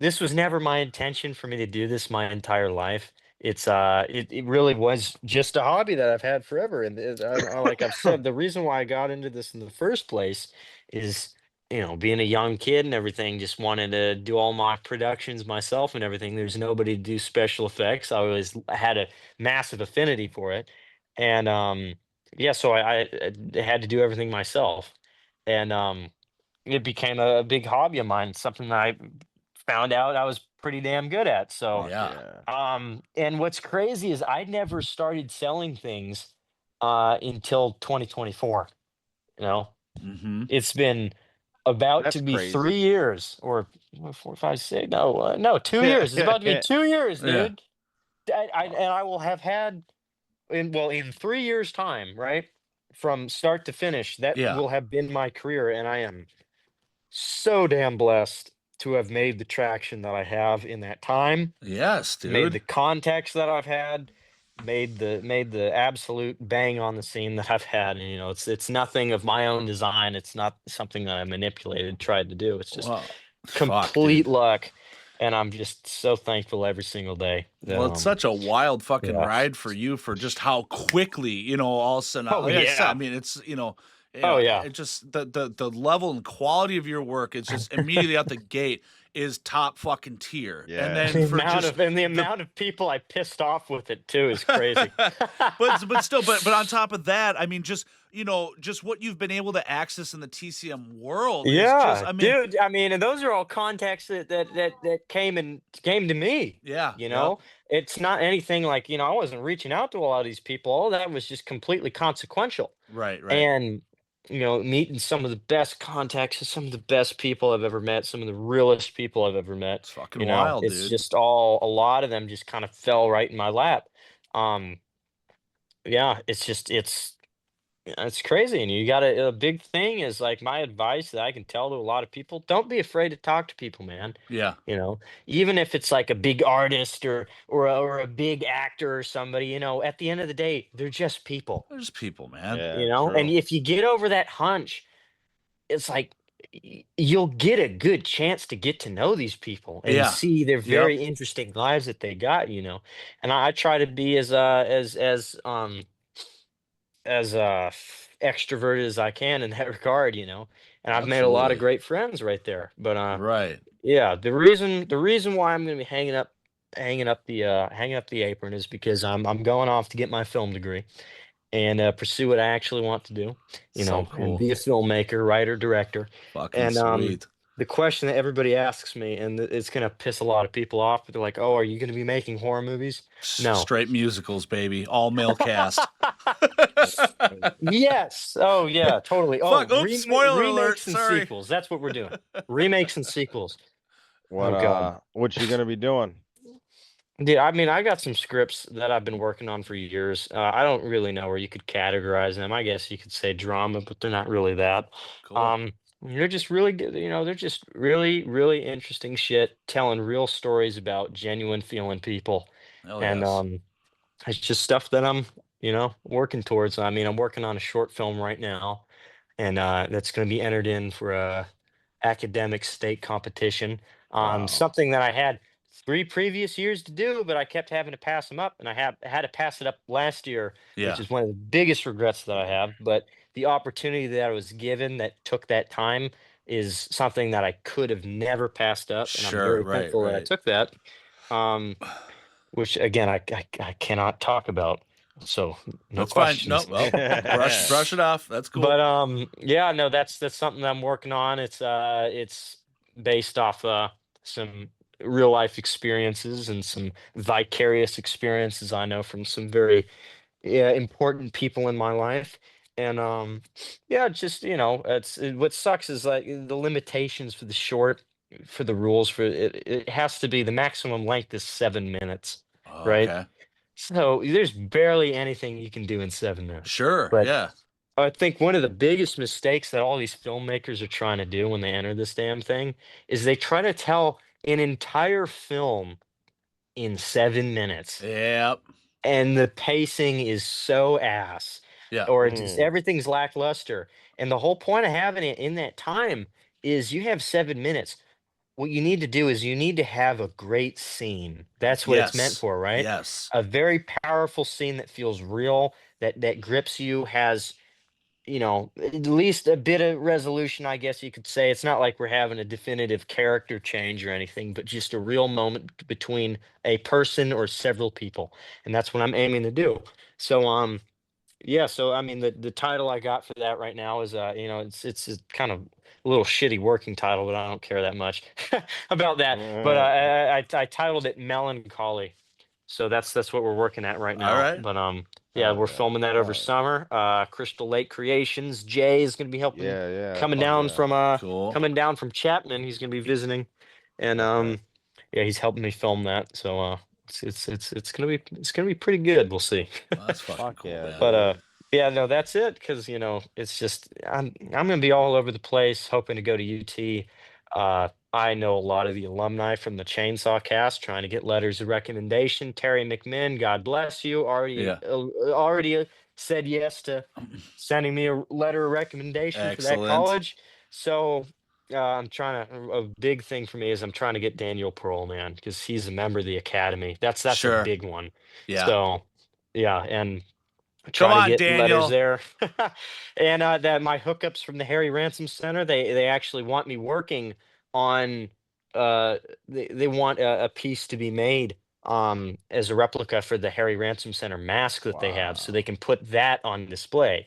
this was never my intention for me to do this my entire life. It really was just a hobby that I've had forever. And like I've said, the reason why I got into this in the first place is, you know, being a young kid and everything, just wanted to do all my productions myself and everything. There's nobody to do special effects. I always had a massive affinity for it. And yeah, so I had to do everything myself. and it became a big hobby of mine, something that I found out I was pretty damn good at. So, Fuck Yeah. and what's crazy is I never started selling things until 2024. You know, Mm-hmm. it's been about to That's be crazy. 3 years or 4, 5, 6. No, 2 years. It's about to be 2 years, Yeah. dude. And I will have had in 3 years' time, right, from start to finish, that Yeah. will have been my career, and I am so damn blessed to have made the traction that I have in that time, Yes, made dude. the contacts that I've had, made the absolute bang on the scene that I've had. And it's nothing of my own design. It's not something that I manipulated, tried to do. It's just Well, fuck, complete dude. luck. And I'm just so thankful every single day that Well, it's such a wild fucking yeah. ride for you for just how quickly, all of a sudden, Oh like I said, I yeah. mean, it's, Oh yeah. it just the level and quality of your work is just immediately out the gate is top fucking tier. Yeah. And then for just The the amount of people I pissed off with it too is crazy. but on top of that, I mean, just just what you've been able to access in the TCM world is just, Yeah, I mean, dude. I mean, and those are all contacts that came to me. yeah, You yep, know, it's not anything like I wasn't reaching out to a lot of these people. All that was just completely consequential. right, And meeting some of the best contacts and some of the best people I've ever met, some of the realest people I've ever met. it's fucking wild, It's dude. just a lot of them just kind of fell right in my lap. Um, yeah, it's crazy, and you got a big thing is like my advice that I can tell to a lot of people: don't be afraid to talk to people, man. Yeah, You know, even if it's like a big artist or a big actor or somebody. At the end of the day, they're just people. there's people, man. Yeah, And true. if you get over that hunch, it's like you'll get a good chance to get to know these people and Yeah, see their yep, very interesting lives that they got. And I try to be as extroverted as I can in that regard. And I've made a lot of absolutely, great friends right there. But right. yeah, the reason why I'm gonna be hanging up the apron is because I'm going off to get my film degree and pursue what I actually want to do, So and cool. be a filmmaker, writer, director. Fucking And sweet. the question that everybody asks me, and it's gonna piss a lot of people off, but they're like, "Oh, are you gonna be making horror movies?" No. Straight musicals, baby. All male cast. Yes. Oh, yeah, totally. Oh, Fuck. Oops. Spoiler alert. remakes and Sorry. sequels. That's what we're doing. Remakes and sequels. What Oh God. what you gonna be doing? Yeah, I mean, I got some scripts that I've been working on for years. I don't really know where you could categorize them. I guess you could say drama, but they're not really that. Cool. They're just really good. They're just really, really interesting shit, telling real stories about genuine feeling people. Oh, And yes. it's just stuff that I'm, working towards. I mean, I'm working on a short film right now, and that's going to be entered in for a academic state competition on Wow. something that I had 3 previous years to do, but I kept having to pass them up, and I had to pass it up last year, which Yeah. is one of the biggest regrets that I have. But the opportunity that I was given that took that time is something that I could have never passed up, and I'm Sure. very Right. thankful that I Right. took that. Um, which again I cannot talk about, so no That's fine. questions. Nope. Well, brush it off. That's cool. But yeah, no, that's something that I'm working on. It's based off some real life experiences and some vicarious experiences I know from some very, yeah, important people in my life. And yeah, just what sucks is like the limitations for the short, for the rules for it. It has to be the maximum length is 7 minutes, right? Okay. So there's barely anything you can do in 7 minutes. Sure. But Yeah. I think one of the biggest mistakes that all these filmmakers are trying to do when they enter this damn thing is they try to tell an entire film in 7 minutes, Yep. and the pacing is so ass, Yeah. or just Mm, everything's lackluster. And the whole point of having it in that time is you have 7 minutes. What you need to do is you need to have a great scene. That's what it's meant Yes. for, right? Yes. A very powerful scene that feels real, that grips you, has at least a bit of resolution, I guess you could say. It's not like we're having a definitive character change or anything, but just a real moment between a person or several people. And that's what I'm aiming to do. So, yeah, so I mean the title I got for that right now is it's a kind of a little shitty working title, but I don't care that much about that. But I titled it Melancholy. So that's what we're working at right All now. right. But yeah, Hell we're yeah. filming that over Hell yeah. summer. Crystal Lake Creations. Jay is gonna be helping Yeah, yeah. coming Fuck down yeah. from Cool. Chapman. He's gonna be visiting. And Okay. yeah, he's helping me film that. So it's gonna be pretty good. We'll see. Well, that's fucking Fuck cool, yeah, man. But dude. yeah, no, that's it. Because it's just I'm gonna be all over the place, hoping to go to UT. I know a lot of the alumni from the Chainsaw Cast, trying to get letters of recommendation. Terry McMinn, God bless you, Yeah. already said yes to sending me a letter of recommendation for that Excellent. college. So I'm trying to. A big thing for me is I'm trying to get Daniel Pearl, man, because he's a member of the academy. That's a Sure. big one. Yeah. So yeah, and Come try to on, get letters Daniel. there. And that my hookups from the Harry Ransom Center, they actually want me working on they want a piece to be made as a replica for the Harry Ransom Center mask that they have, so they Wow. can put that on display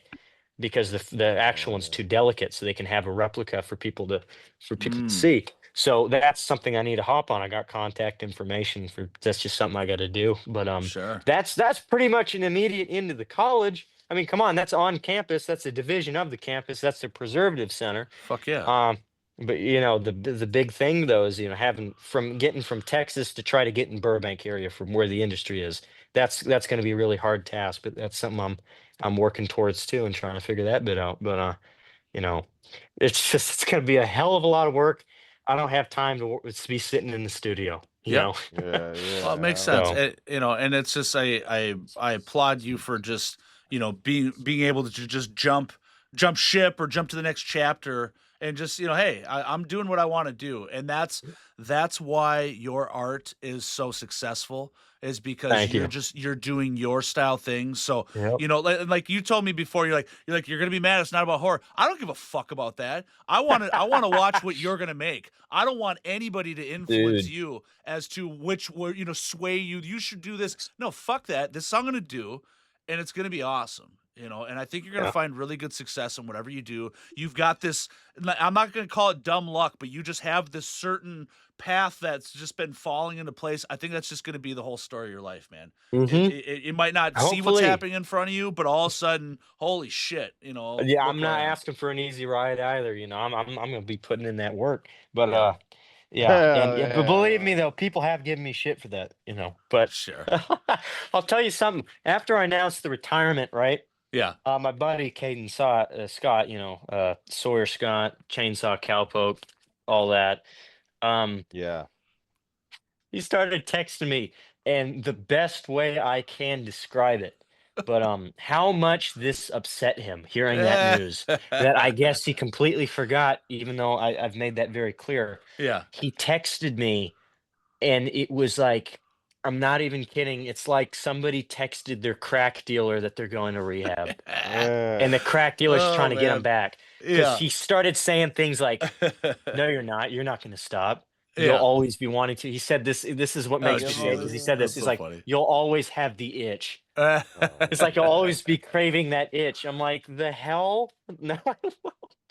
because the actual one's Oh, too delicate, so they can have a replica for people to Mm, see. So that's something I need to hop on. I got contact information for that's just something I got to do. But sure. that's pretty much an immediate into the college. I mean, come on, that's on campus. That's a division of the campus. That's the preservative center. Fuck yeah. Um, but the big thing though is having from getting from Texas to try to get in Burbank area from where the industry is. That's going to be a really hard task, but that's something I'm working towards too and trying to figure that bit out. But you know, it's going to be a hell of a lot of work. I don't have time to be sitting in the studio. Yep. yeah, Well, it yeah. makes Hell sense. yeah. So And it's just I applaud you for just being able to just jump ship or jump to the next chapter and just hey, I'm doing what I want to do, and that's why your art is so successful is because thank you. you're doing your style things. So Yep. like you told me before, you're gonna be mad. It's not about horror. I don't give a fuck about that. I want to watch what you're gonna make. I don't want anybody to influence Dude. you as to which where sway you. You should do this. No, fuck that. This I'm gonna do, and it's gonna be awesome. And I think you're gonna Yeah. find really good success in whatever you do. You've got this. I'm not gonna call it dumb luck, but you just have this certain path that's just been falling into place. I think that's just gonna be the whole story of your life, man. Mm-hmm. You might not see what's Hopefully. happening in front of you, but all of a sudden, holy shit, Yeah, I'm look where not I am. asking for an easy ride either. I'm gonna be putting in that work. But Yeah, yeah, and Hell yeah, but believe me yeah. though, people have given me shit for that. But sure. I'll tell you something. After I announced the retirement, right? Yeah. My buddy Caden Scott, Sawyer Scott, Chainsaw Cowpoke, all that. Um, Yeah. he started texting me, and the best way I can describe it, but how much this upset him hearing that news that I guess he completely forgot, even though I've made that very clear. Yeah. He texted me, and it was like, I'm not even kidding. It's like somebody texted their crack dealer that they're going to rehab, and the crack dealer's trying Oh to get him man. back because Yeah. he started saying things like, "No, you're not. You're not going to stop. You'll Yeah. always be wanting to." He said this. This is what Oh makes me say it because he Jesus, said this. that's He's so like, funny. "You'll always have the itch." Oh, It's like you'll man. always be craving that itch. I'm like, the hell? No.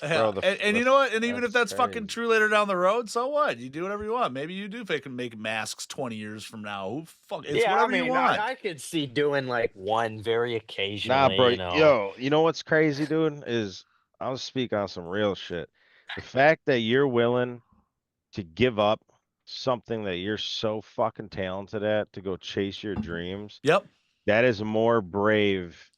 Yeah, Bro, the and you know what? And even if that's that's fucking crazy. true later down the road, so what? You do whatever you want. Maybe you do make masks 20 years from now. Who fuck? It's Yeah, I whatever you mean, want. I could see doing like one very Nah, occasionally. bro. Yo, you know what's crazy, dude? Is I'll speak on some real shit. The fact that you're willing to give up something that you're so fucking talented at to go chase your dreams, Yep. that is more brave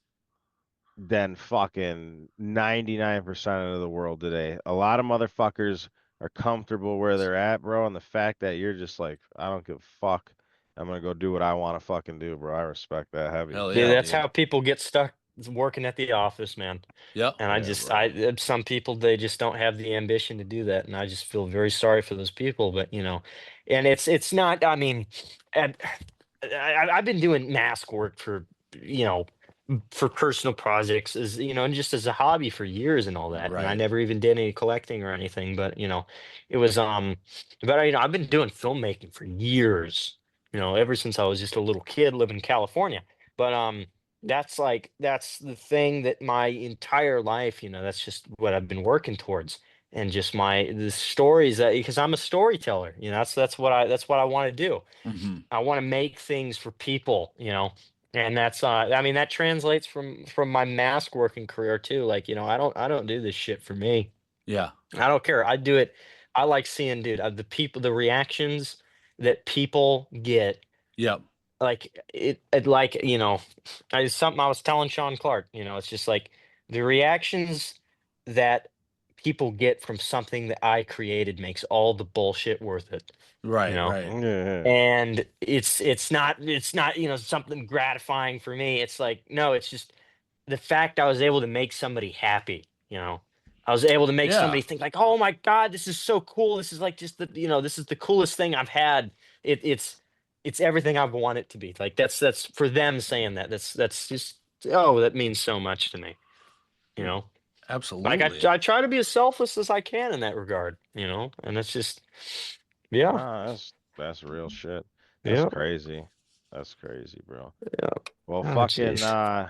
than fucking 99% of the world today. A lot of motherfuckers are comfortable where they're at, bro. And the fact that you're just like, I don't give a fuck. I'm gonna go do what I want to fucking do, bro. I respect that heavy. Hell Yeah, yeah. that's Dude. how people get stuck working at the office, man. Yep. And Yeah, bro. some people they just don't have the ambition to do that, and I just feel very sorry for those people. But and it's not. I mean, and I've been doing mask work you know for personal projects as and just as a hobby for years and all that, and I Right. never even did any collecting or anything. But it was but I've been doing filmmaking for years. Ever since I was just a little kid living in California. But that's the thing that my entire life, that's just what I've been working towards. And just the stories that, because I'm a storyteller, that's what I want to do. Mhm. I want to make things for people, and that's I mean that translates from my mask working career too. Like, I don't do this shit for me. Yeah. I don't care. I do it. I like seeing, dude, the reactions that people get. Yep. Like it like, it's something I was telling Sean Clark, it's just like the reactions that people get from something that I created makes all the bullshit worth it, you Right. know? Right. Yeah. And it's not something gratifying for me. It's like, no, it's just the fact I was able to make somebody happy. I was able to make Yeah. somebody think like, oh my God, this is so cool. This is like just this is the coolest thing I've had. It's everything I've wanted to be. Like that's for them saying that. That's just, oh, that means so much to me. You know? Like Absolutely. I try to be as selfless as I can in that regard. And it's just, yeah. Nah, that's real shit. That's Yeah. crazy. That's crazy, bro. Yeah. Well, Oh, fucking jeez.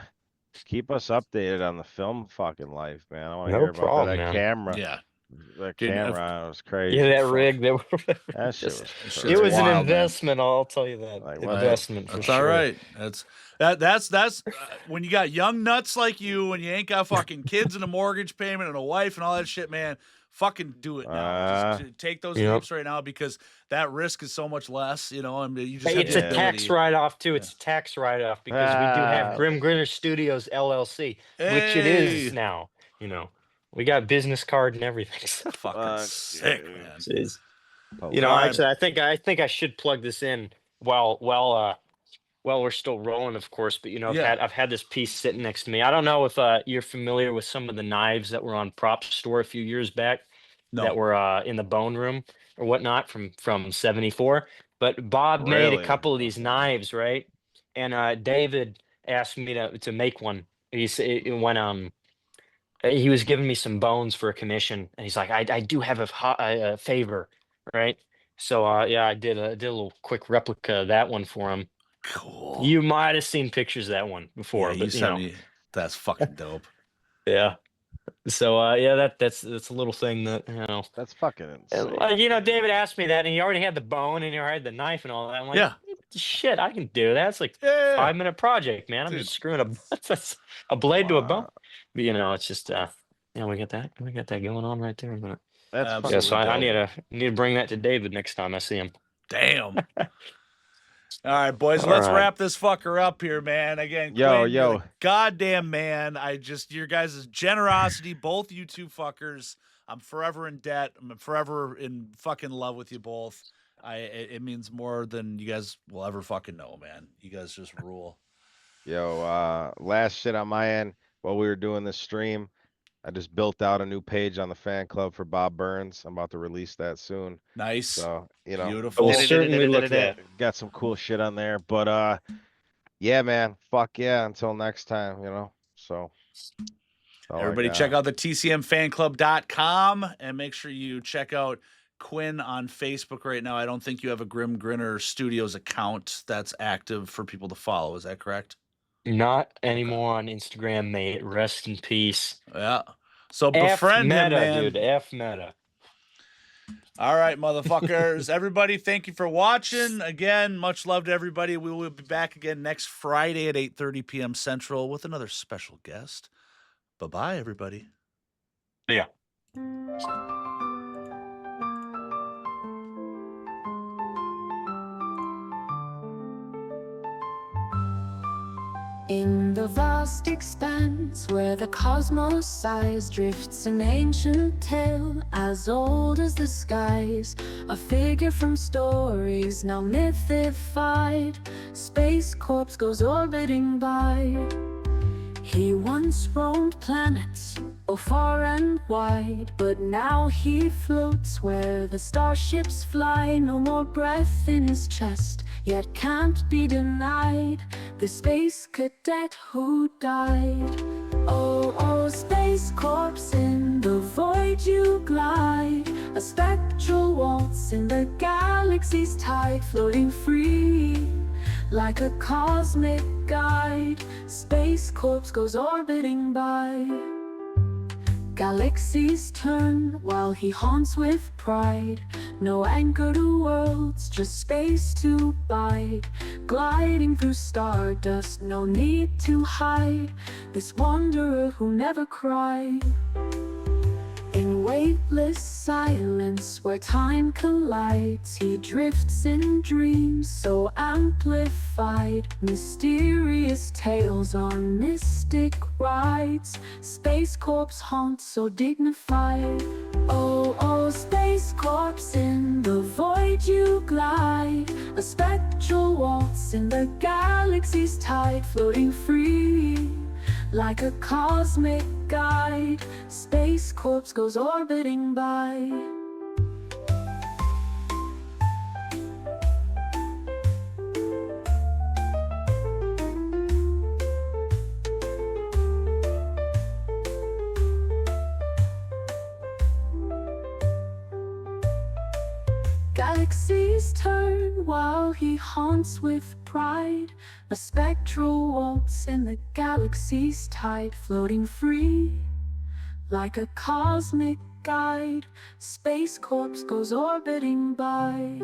keep us updated on the film fucking life, man. I want to No hear about that. problem, That man. camera. Yeah. That Dude, camera was Yeah, crazy. that fuck. rig that That shit just was That it shit's was an wild, man. investment, I'll tell you that. Like, what the Investment for That's fuck? all sure. right. That's when you got young nuts like you, and you ain't got fucking kids and a mortgage payment and a wife and all that shit, man. Fucking do it now. Just take those Yep. leaps right now, because that risk is so much less. I mean, you just Hey, have it's the a Yeah. tax ability. write-off too. Yeah. It's a tax write-off because we do have Grimm Grinner Studios LLC, which it is Hey, now. We got business card and everything. So fucking sick, dude. man. it's, All right. actually, I think I should plug this in while we're still rolling, of course. But Yeah. I've had this piece sitting next to me. I don't know if you're familiar with some of the knives that were on Prop Store a few years back that No. were in the bone room or whatnot from '74. But Bob made a Really? couple of these Okay. knives, right? And David asked me to make one. When he was giving me some bones for a commission, and he's like, I do have a favor, right? So yeah, I did a little quick replica of that one for him. Cool. You might have seen pictures of that one Yeah, before, you but sent me. That's fucking dope. yeah. So yeah, that's a little thing that That's fucking and, insane. dude. David asked me that, and he already had the bone, and he already had the knife and all that. I'm like, Yeah. shit, I can do that. It's like Yeah. 5-minute project, man. I'm Dude. just screwing a blade to a bone. Wow. But it's just we got that going on right there. But That's Absolutely. yeah, so I dope. need to bring that to David next time I see him. Damn. All right, boys, All let's right. wrap this fucker up here, man. Again, Yo, Quinn, you're yo. the goddamn man. Your guys' generosity, both you two fuckers. I'm forever in debt. I'm forever in fucking love with you both. It means more than you guys will ever fucking know, man. You guys just rule. Yo, last shit on my end while we were doing this stream. I just built out a new page on the fan club for Bob Burns. I'm about to release that soon. Nice. So, Beautiful. We'll certainly look at that. got some cool shit on there. But yeah, man. Fuck yeah. Until next time, So that's all I Everybody got. check out the TCMFanclub.com and make sure you check out Quinn on Facebook right now. I don't think you have a Grimm Grinner Studios account that's active for people to follow. Is that correct? Not anymore on Instagram, mate. Rest in peace. Yeah. So F befriend him, meta, man. dude. F meta. All right, motherfuckers. Everybody, thank you for watching. Again, much love to everybody. We will be back again next Friday at 8:30 p.m. Central with another special guest. Bye-bye, everybody. Yeah. In the vast expanse where the cosmos sighs, drifts an ancient tale as old as the skies. A figure from stories now mythified, Space Corpse goes orbiting by. He once roamed planets, both far and wide, but now he floats where the starships fly. No more breath in his chest, yet can't be denied the space cadet who died. Oh, oh, Space Corpse, in the void you glide, a spectral waltz in the galaxy's tide, floating free Like a cosmic guide, Space Corps goes orbiting by. Galaxies turn while he haunts with pride. No anchor to worlds, just space to bide. Gliding through stardust, no need to hide. This wanderer who never cried. In weightless silence where time collides, he drifts in dreams so amplified. Mysterious tales on mystic rides. Space Corps haunt so dignified. Oh, oh, Space Corps, in the void you glide. A spectral waltz in the galaxy's tide, floating free. Like a cosmic guide, Space Corps goes orbiting by. Galaxies turn while he haunts with pride. A spectral waltz in the galaxy's tide, floating free. Like a cosmic guide, Space Corps goes orbiting by.